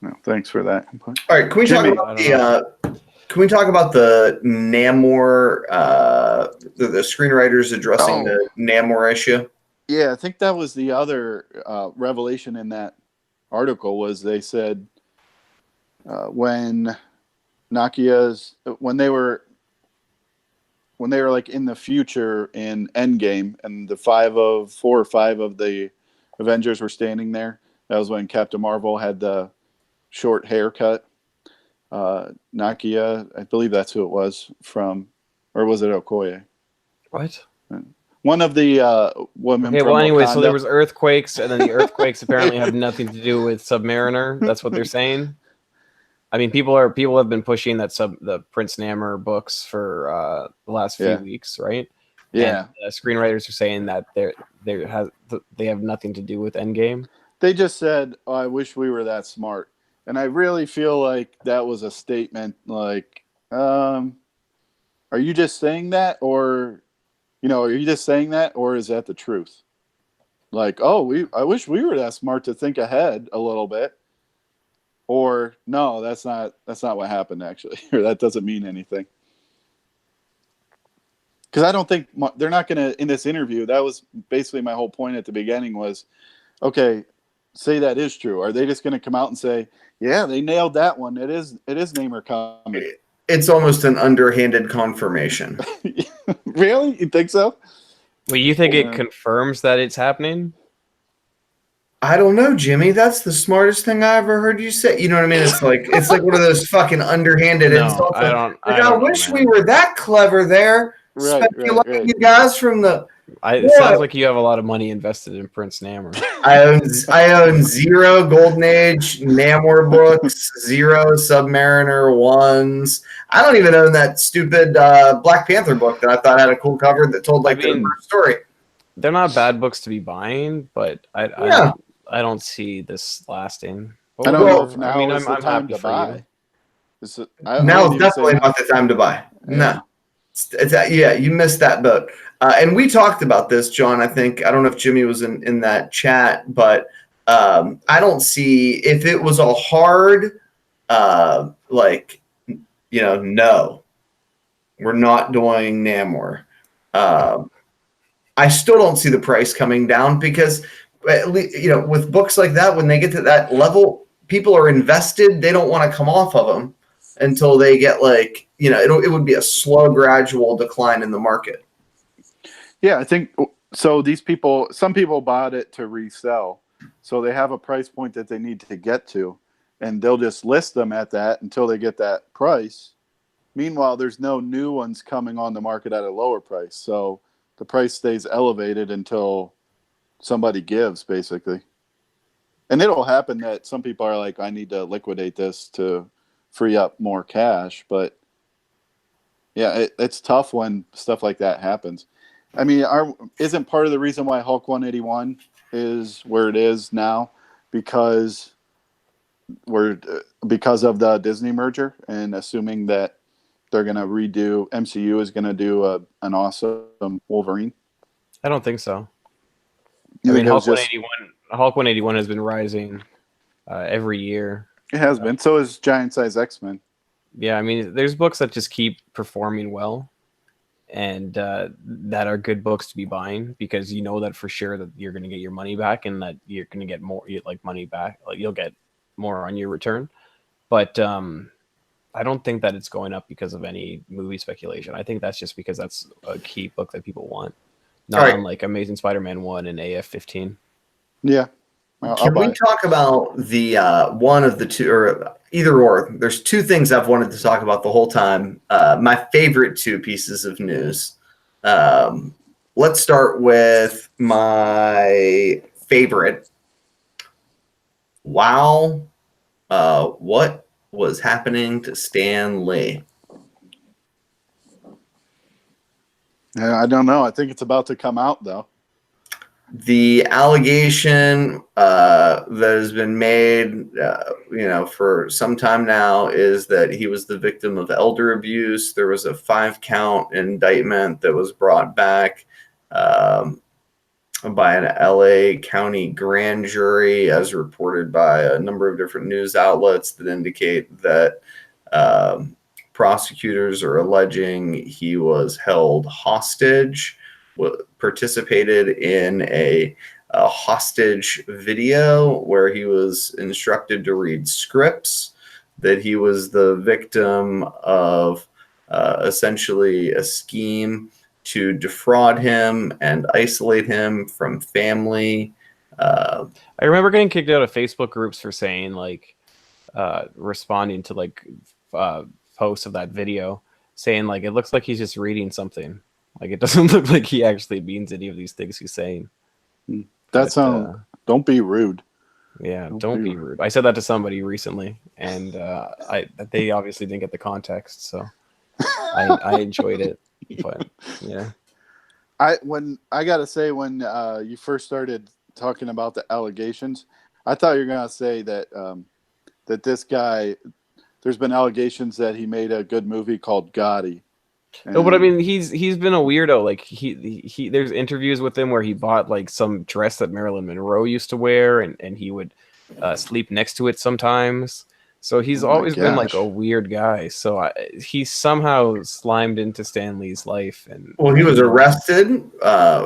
No, thanks for that. All right, can we talk about Can we talk about the Namor, the screenwriters addressing the Namor issue? Yeah, I think that was the other revelation in that article. Was they said when they were like in the future in Endgame, and the 4 or 5 of the Avengers were standing there. That was when Captain Marvel had the short haircut. Nakia, I believe that's who it was from, or was it Okoye? What? One of the women. Okay, from well, anyway, Wakanda. so there was earthquakes, and then the earthquakes apparently have nothing to do with Submariner. That's what they're saying. I mean, people have been pushing the Prince Namor books for the last few weeks, right? Yeah. And screenwriters are saying that they have nothing to do with Endgame. They just said, "Oh, I wish we were that smart," and I really feel like that was a statement. Like, are you just saying that, or are you just saying that, or is that the truth? Like, I wish we were that smart to think ahead a little bit. or no, that's not what happened actually, or that doesn't mean anything. Because I don't think they're not going to, in this interview, that was basically my whole point at the beginning was, okay, say that is true. Are they just going to come out and say, yeah, they nailed that one. It is Namor coming. It's almost an underhanded confirmation. Really? You think so? Well, you think it confirms that it's happening? I don't know, Jimmy. That's the smartest thing I ever heard you say. You know what I mean? It's like one of those fucking underhanded insults. I wish we were that clever there. Right. You guys from the. It sounds like you have a lot of money invested in Prince Namor. I own 0 Golden Age Namor books, 0 Submariner ones. I don't even own that stupid Black Panther book that I thought had a cool cover that told the first story. They're not bad books to be buying, but I don't see this lasting. I don't know if now is the time to buy. Now is definitely not the time to buy. No. You missed that boat. And we talked about this, John. I don't know if Jimmy was in that chat, but I don't see if it was a hard, no, we're not doing Namor. I still don't see the price coming down because, at least, with books like that, when they get to that level, people are invested. They don't want to come off of them until they get it would be a slow, gradual decline in the market. Yeah, I think so. Some people bought it to resell, so they have a price point that they need to get to, and they'll just list them at that until they get that price. Meanwhile, there's no new ones coming on the market at a lower price, so the price stays elevated until somebody gives, basically. And it'll happen that some people are like, I need to liquidate this to free up more cash, but yeah, it's tough when stuff like that happens. I mean, isn't part of the reason why Hulk 181 is where it is now because of the Disney merger, and assuming that they're going to MCU is going to do an awesome Wolverine? I don't think so. Hulk 181 has been rising every year. It has been. So is Giant Size X-Men. Yeah, I mean, there's books that just keep performing well, and that are good books to be buying because you know that for sure that you're going to get your money back and that you're going to get more money back. You'll get more on your return. But I don't think that it's going up because of any movie speculation. I think that's just because that's a key book that people want. Not unlike Amazing Spider-Man 1 and AF-15. Yeah. Can we talk about the one of the two, or either or? There's two things I've wanted to talk about the whole time. My favorite two pieces of news. Let's start with my favorite. Wow. What was happening to Stan Lee? Yeah, I don't know. I think it's about to come out, though. The allegation that has been made, for some time now is that he was the victim of elder abuse. There was a 5-count indictment that was brought back by an LA County grand jury, as reported by a number of different news outlets that indicate that prosecutors are alleging he was held hostage, participated in a hostage video where he was instructed to read scripts, that he was the victim of essentially a scheme to defraud him and isolate him from family. I remember getting kicked out of Facebook groups for saying responding to posts of that video saying it looks like he's just reading something. It doesn't look like he actually means any of these things he's saying. Don't be rude. Yeah, don't be rude. I said that to somebody recently, and they obviously didn't get the context, so I enjoyed it. But yeah, when you first started talking about the allegations, I thought you were gonna say that that this guy, there's been allegations that he made a good movie called Gotti. No, but I mean, he's been a weirdo. He there's interviews with him where he bought some dress that Marilyn Monroe used to wear, and he would sleep next to it sometimes. So he's Oh my always been like gosh. a weird guy. So he somehow slimed into Stan Lee's life, and Well, he was arrested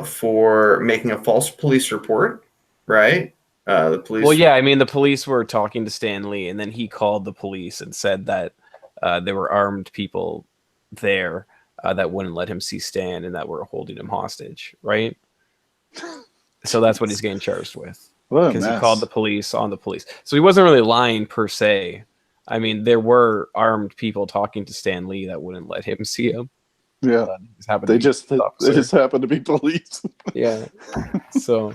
for making a false police report, right? The police. well, yeah, I mean, the police were talking to Stan Lee, and then he called the police and said that there were armed people there that wouldn't let him see Stan and that were holding him hostage, right? So that's what he's getting charged with. What a Because he mess. called the police on the police. So he wasn't really lying per se. I mean, there were armed people talking to Stan Lee that wouldn't let him see him. Yeah. They just happen to be police. Yeah. So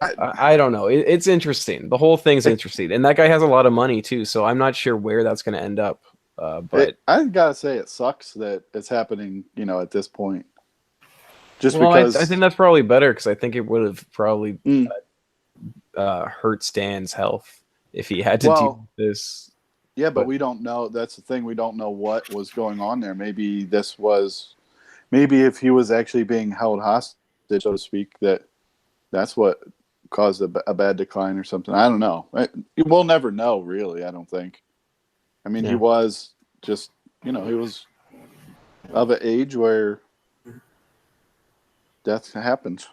I don't know. It's interesting. The whole thing's interesting, and that guy has a lot of money too. So I'm not sure where that's going to end up. But I gotta say, it sucks that it's happening. At this point, just well, because I think that's probably better because I think it would have probably hurt Stan's health if he had to deal with this. Yeah, but we don't know. That's the thing. We don't know what was going on there. Maybe if he was actually being held hostage, so to speak, that's what caused a bad decline or something. I don't know. We'll never know, really. I don't think. I mean, he was just, he was of an age where death happens.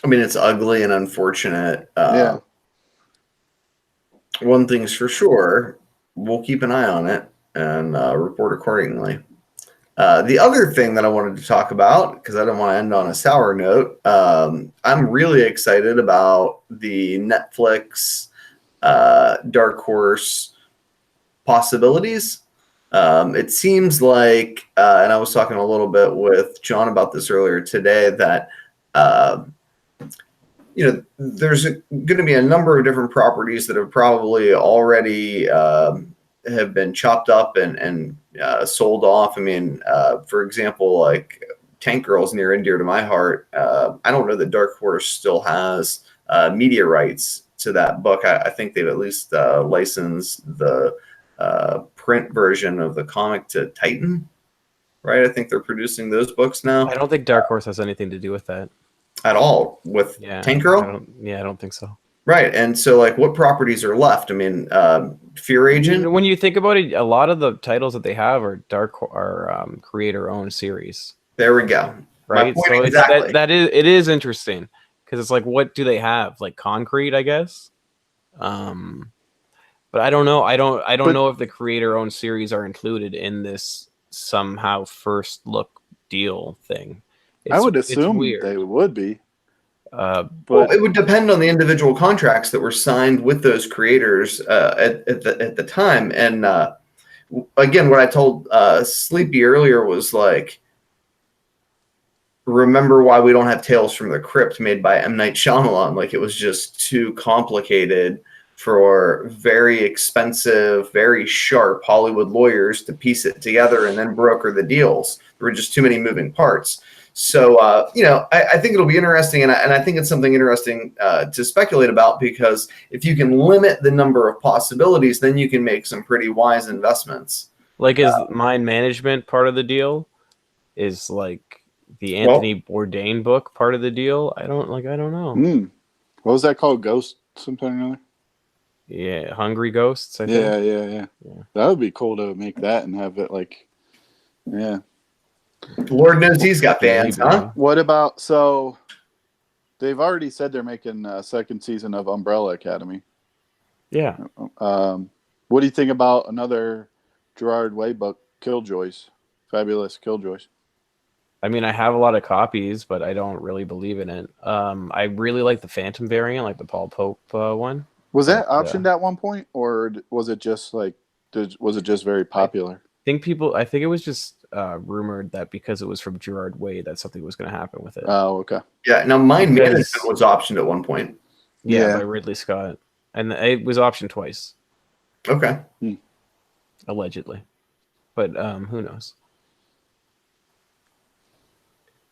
I mean, it's ugly and unfortunate. Yeah. One thing's for sure, we'll keep an eye on it and report accordingly. The other thing that I wanted to talk about, because I don't want to end on a sour note, I'm really excited about the Netflix Dark Horse possibilities. It seems like, and I was talking a little bit with John about this earlier today, that there's going to be a number of different properties that have probably already have been chopped up and sold off. I mean, for example, like Tank Girl is near and dear to my heart. I don't know that Dark Horse still has media rights to that book. I think they've at least licensed the print version of the comic to Titan, right? I think they're producing those books now. I don't think Dark Horse has anything to do with that at all with Tank Girl. I don't think so. Right, and so like, what properties are left? I mean, Fear Agent. When you think about it, a lot of the titles that they have are creator-owned series. There we go. Right, so exactly. It is interesting because it's like, what do they have? Like Concrete, I guess. But I don't know. I don't know if the creator-owned series are included in this somehow first look deal thing. I would assume they would be. But it would depend on the individual contracts that were signed with those creators at the time. And again, what I told Sleepy earlier was like, remember why we don't have Tales from the Crypt made by M. Night Shyamalan? Like, it was just too complicated for very expensive, very sharp Hollywood lawyers to piece it together and then broker the deals. There were just too many moving parts. So, I think it'll be interesting, and I think it's something interesting to speculate about, because if you can limit the number of possibilities, then you can make some pretty wise investments. Like, is Mind Management part of the deal? Is like the Anthony Bourdain book part of the deal? I don't know. What was that called? Ghost something or other? Yeah, Hungry Ghosts. I think. Yeah. That would be cool to make that and have it like, yeah. Lord knows he's got fans, huh? What about, so they've already said they're making a second season of Umbrella Academy. Yeah. What do you think about another Gerard Way book, Killjoys? Fabulous Killjoys. I mean, I have a lot of copies, but I don't really believe in it. I really like the Phantom variant, like the Paul Pope one. Was that optioned at one point, or was it just very popular? I think it was just rumored that because it was from Gerard Way that something was going to happen with it. Oh, okay. Yeah, now Mind Management was optioned at one point. Yeah, by Ridley Scott. And it was optioned twice. Okay. Allegedly. But who knows?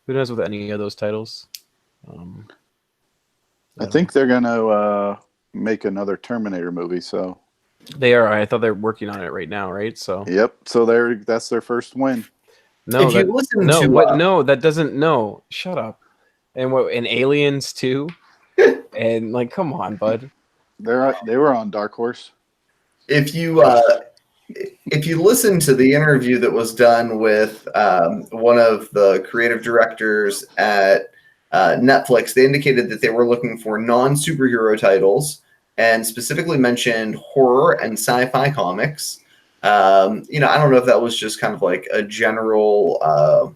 Who knows with any of those titles? I think they're going to make another Terminator movie, so... They are. I thought they're working on it right now, right? So. Yep. So that's their first win. No, that doesn't. No, shut up. And Aliens too, and like, come on, bud. They were on Dark Horse. if you listen to the interview that was done with one of the creative directors at Netflix, they indicated that they were looking for non-superhero titles and specifically mentioned horror and sci-fi comics. I don't know if that was just kind of like a general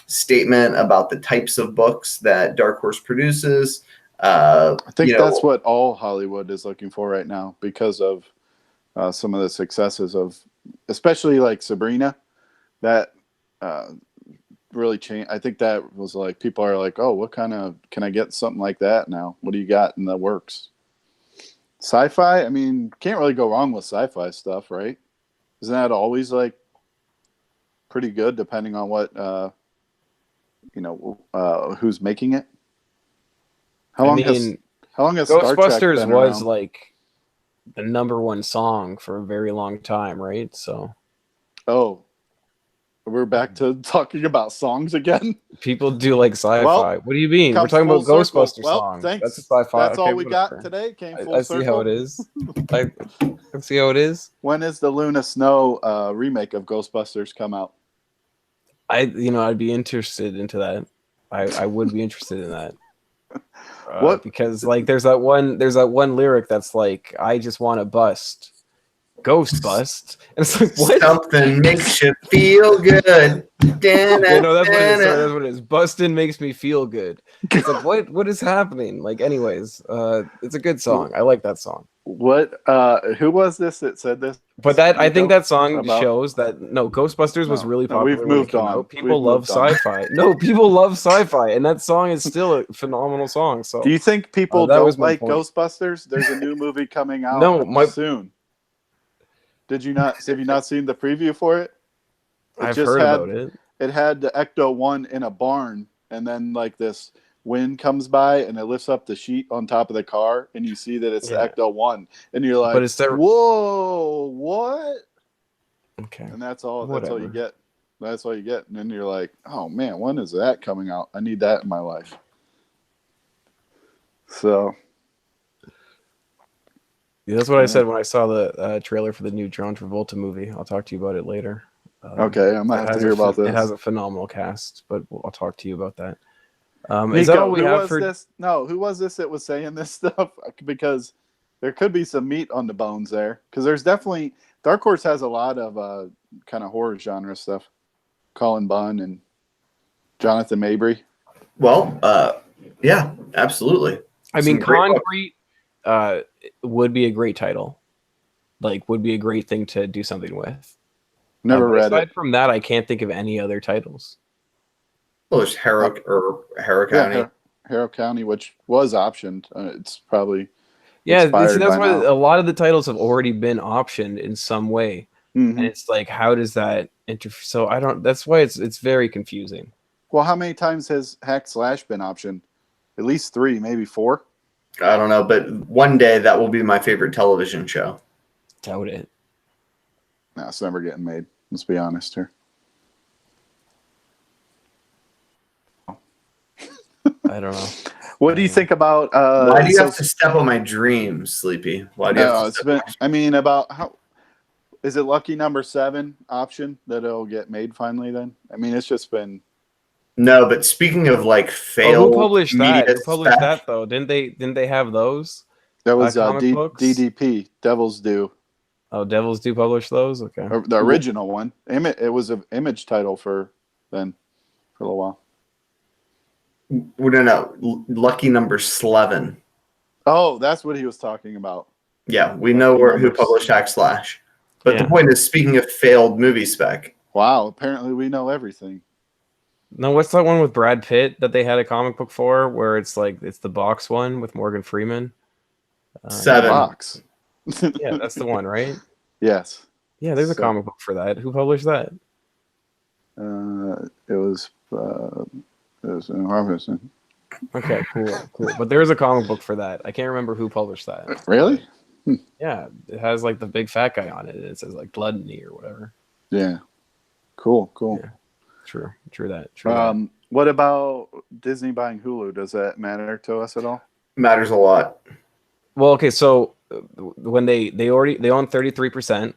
statement about the types of books that Dark Horse produces. I think that's what all Hollywood is looking for right now because of some of the successes of, especially like Sabrina, that really changed. I think that was like, people are like, oh, what kind of, can I get something like that now? What do you got in the works? Sci-fi, I mean, can't really go wrong with sci-fi stuff, right? Isn't that always like pretty good depending on what, who's making it? How long has Star Trek Ghostbusters been was around? like the #1 song for a very long time, right? So Oh, we're back to talking about songs again. people do like sci-fi. Well, What do you mean? We're comes talking about full circle. Ghostbuster Well, songs. thanks. That's a sci-fi. That's okay, all we whatever. got today. Came full I circle. see how it is. I see how it is. When is the Luna Snow remake of Ghostbusters come out? I'd be interested into that. I would be interested in that. What? Because like there's that one lyric that's like, I just want to bust. Ghost bust. And it's like, what? Something makes you feel good. Yeah, no, that's what it is. Sorry, that's what it is. Bustin' makes me feel good. It's like, what is happening? Like, anyways, it's a good song. I like that song. What? Who was this that said this? But I think that song About- shows that Ghostbusters was really popular. we've when moved it came on. out. People We've love moved on. sci-fi. No, people love sci-fi, and that song is still a phenomenal song. So, Do you think people that was don't my like point. Ghostbusters? There's a new movie coming out soon. Did you not? Have you not seen the preview for it? I've heard about it. It had the Ecto-1 in a barn, and then like this wind comes by and it lifts up the sheet on top of the car, and you see that it's the Ecto-1, and you're like, But it's there. Whoa, what? Okay. And that's all. Whatever. That's all you get. That's all you get. And then you're like, oh man, when is that coming out? I need that in my life. So. Yeah, that's what I said when I saw the trailer for the new John Travolta movie. I'll talk to you about it later. Okay, I might have to hear about this. It has a phenomenal cast, but I'll talk to you about that. Nico, is that all we who have was for this? No, who was this that was saying this stuff? Because there could be some meat on the bones there. Because there's definitely Dark Horse has a lot of kind of horror genre stuff. Colin Bunn and Jonathan Mabry. Well, yeah, absolutely. I mean, Concrete would be a great title. Like, would be a great thing to do something with. Never read aside it. from that, I can't think of any other titles. Well, there's Harrow County. Yeah, Harrow County, which was optioned. It's probably that's why now. a lot of the titles have already been optioned in some way, and it's like, how does that interfere? So I don't. That's why it's very confusing. Well, how many times has Hack Slash been optioned? At least 3, maybe 4. I don't know, but one day that will be my favorite television show. Doubt it. No, it's never getting made. Let's be honest here. I don't know. What do you think about? Why do you have to step on my dreams, Sleepy? Why do you have to it's been. I mean, about how is it lucky number 7 option that it'll get made finally? Then I mean, it's just been. No, but speaking of like failed, who published that? Who published spec, that though? Didn't they have those? That was comic books? DDP. Devil's Due. Oh, Devils do publish those. Okay, the original one. It was an Image title for a little while. No, lucky number 11. Oh, that's what he was talking about. Yeah, we know who published Hack Slash. But the Yeah. point is, speaking of failed movie spec. Wow, apparently we know everything. No, what's that one with Brad Pitt that they had a comic book for, where it's like it's the box one with Morgan Freeman? 7. Box. Yeah, that's the one, right? Yes. Yeah, there's a comic book for that. Who published that? It was Harvison. Okay, cool. But there's a comic book for that. I can't remember who published that. Really? Yeah, it has like the big fat guy on it. It says like Gluttony or whatever. Yeah. Cool. Yeah. True that. What about Disney buying Hulu? Does that matter to us at all? Matters a lot. Well, okay, so when they own 33%.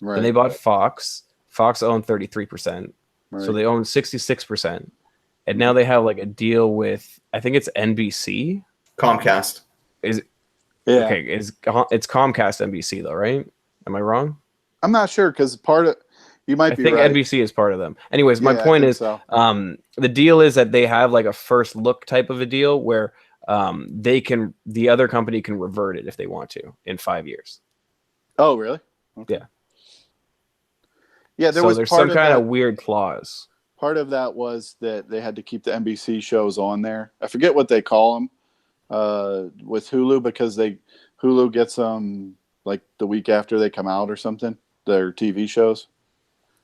Right. Then they bought Fox. Fox owned 33%. Right. So they own 66%. And now they have like a deal with, I think it's NBC. Comcast. Is Yeah. okay? It's Comcast NBC though, right? Am I wrong? I'm not sure because part of you might I be think right. NBC is part of them. Anyways, my Yeah, I point think is, so. the deal is that they have like a first look type of a deal where the other company can revert it if they want to in 5 years. Oh, really? Okay. Yeah. Yeah, there so was there's part some of kind that. of weird clause. Part of that was that they had to keep the NBC shows on there. I forget what they call them with Hulu because Hulu gets them like the week after they come out or something. Their TV shows.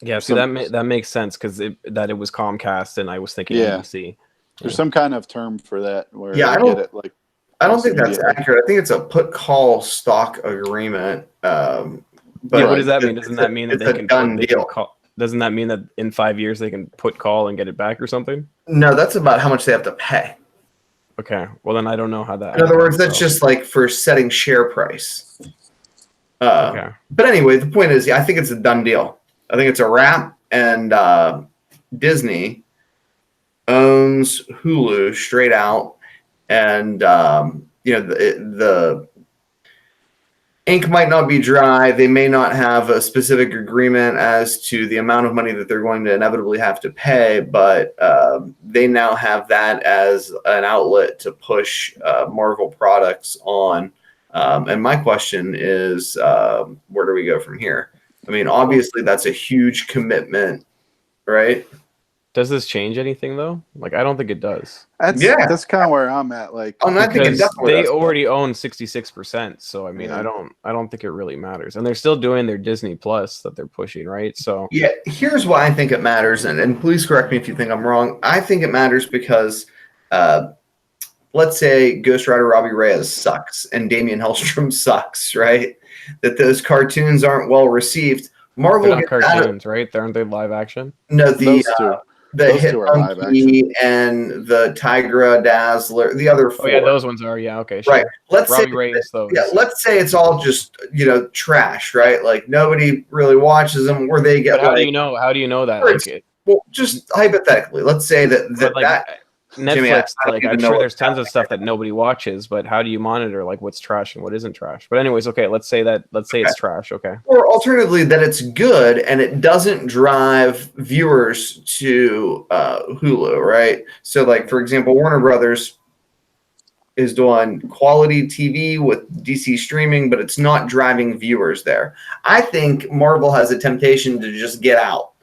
Yeah, see that makes sense because it was Comcast and I was thinking NBC. There's some kind of term for that where Yeah, they get it like. I don't think that's immediately. accurate. I think it's a put call stock agreement. But yeah, what does that mean? Doesn't that mean that they can done deal? call? Doesn't that mean that in 5 years they can put call and get it back or something? No, that's about how much they have to pay. Okay, well then I don't know how that. In other words, that's just like for setting share price. Okay. But anyway, the point is, I think it's a done deal. I think it's a wrap, and Disney owns Hulu straight out, and the ink might not be dry. They may not have a specific agreement as to the amount of money that they're going to inevitably have to pay, but they now have that as an outlet to push Marvel products on. And my question is, where do we go from here? I mean, obviously, that's a huge commitment, right? Does this change anything though? Like, I don't think it does. That's kind of where I'm at. Like, I think it definitely they does. already own 66%. So I mean, I don't think it really matters. And they're still doing their Disney Plus that they're pushing, right? So yeah, here's why I think it matters, and please correct me if you think I'm wrong. I think it matters because, let's say Ghost Rider Robbie Reyes sucks and Damian Hellstrom sucks, right? That those cartoons aren't well received. Marvel they're not cartoons, right? Aren't they live action? No, those two. The Those Hit two are live Monkey and the Tigra Dazzler, the other four. Oh yeah, those ones are. Yeah, okay, sure. Right. Let's Robbie say Reyes, those. Yeah, let's say it's all just trash, right? Like nobody really watches them, or they get. But how do you know? How do you know that? Like, well, just hypothetically, let's say that Netflix, Jimmy, I'm sure there's tons of stuff that nobody watches, but how do you monitor like what's trash and what isn't trash? But anyways, okay, let's say it's trash, okay. Or alternatively, that it's good and it doesn't drive viewers to Hulu, right? So, like for example, Warner Brothers is doing quality TV with DC streaming, but it's not driving viewers there. I think Marvel has a temptation to just get out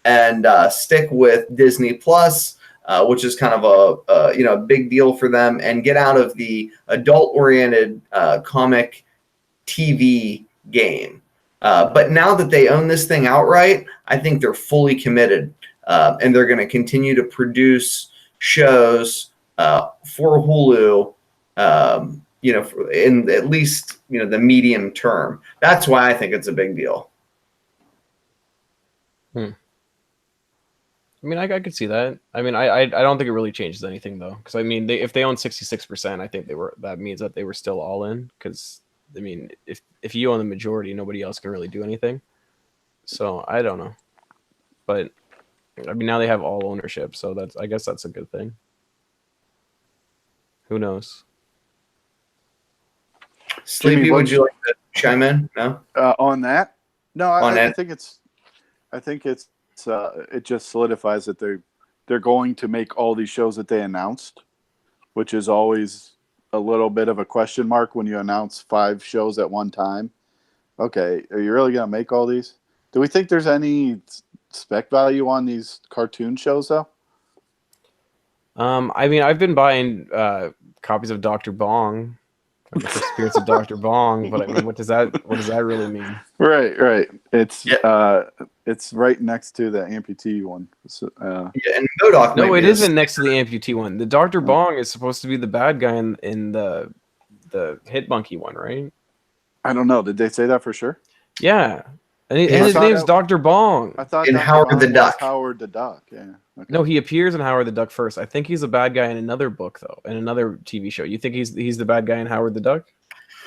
and stick with Disney Plus. Which is kind of a big deal for them, and get out of the adult-oriented comic TV game. But now that they own this thing outright, I think they're fully committed, and they're going to continue to produce shows for Hulu. In at least the medium term. That's why I think it's a big deal. I mean, I could see that. I mean, I don't think it really changes anything though, because I mean, if they own 66%, I think that means that they were still all in. Because I mean, if you own the majority, nobody else can really do anything. So I don't know, but I mean, now they have all ownership, so I guess that's a good thing. Who knows? Sleepy, Jimmy, would you like to chime in? No. On that? No, I think it's. It just solidifies that they're going to make all these shows that they announced, which is always a little bit of a question mark when you announce 5 shows at one time. Okay, are you really going to make all these? Do we think there's any spec value on these cartoon shows though? I mean, I've been buying copies of Dr. Bong. Spirits of Dr. Bong, but I mean, what does that really mean? Right. It's right next to the amputee one. So, and MODOK. No, it isn't next to the amputee one. The Dr. Bong is supposed to be the bad guy in the Hit Monkey one, right? I don't know. Did they say that for sure? Yeah, and his name's Dr. Bong. I thought in Howard the Duck. Howard the Duck. Yeah. Okay. No, he appears in Howard the Duck first. I think he's a bad guy in another book though, in another TV show. You think he's the bad guy in Howard the Duck?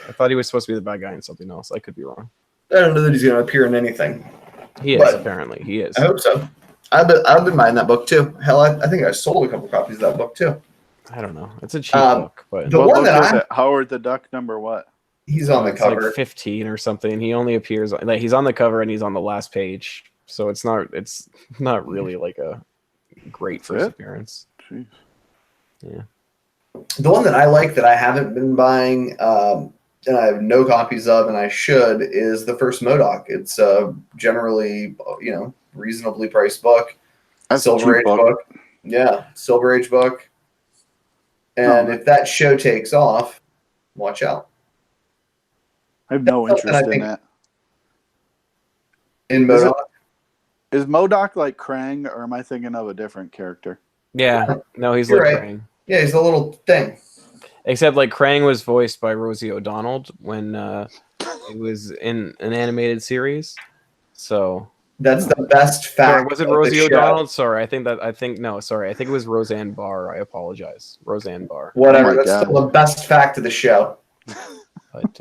I thought he was supposed to be the bad guy in something else. I could be wrong. I don't know that he's going to appear in anything. He is, But apparently. He is. I hope so. I've been buying that book too. Hell, I think I sold a couple copies of that book too. I don't know. It's a cheap book, but The What one book that is I it? Howard the Duck number what? he's on the it's cover. like 15 or something. He only appears like he's on the cover and he's on the last page. So it's not really like a great first appearance. Jeez. Yeah. The one that I like that I haven't been buying, and I have no copies of, and I should, is the first MODOK. It's generally, reasonably priced book. That's a Silver cheap Age book. book. Yeah, Silver Age book. And if that show takes off, watch out. I have no That's something interest I in think- that. In Is it- MODOK, Is MODOK like Krang, or am I thinking of a different character? Yeah. No, he's You're like right. Krang. yeah, he's a little thing. Except like Krang was voiced by Rosie O'Donnell when it was in an animated series. So That's the best fact. or was it of the Rosie show. O'Donnell? Sorry, I think it was Roseanne Barr. I apologize. Roseanne Barr. Whatever. Oh my That's God. still the best fact of the show. But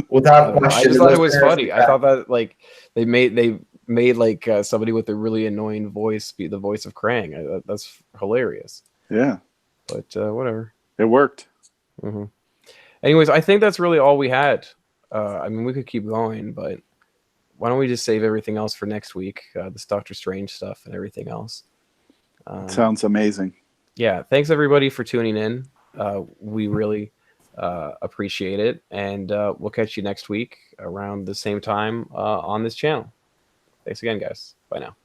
Without question. I just thought it was was funny. I thought that like they made like somebody with a really annoying voice be the voice of Krang. That's hilarious. Yeah, But whatever. it worked. hmm Anyways, I think that's really all we had. I mean, we could keep going, but why don't we just save everything else for next week? This Doctor Strange stuff and everything else. Sounds amazing. Yeah, thanks everybody for tuning in. We really appreciate it, and we'll catch you next week around the same time on this channel. Thanks again, guys. Bye now.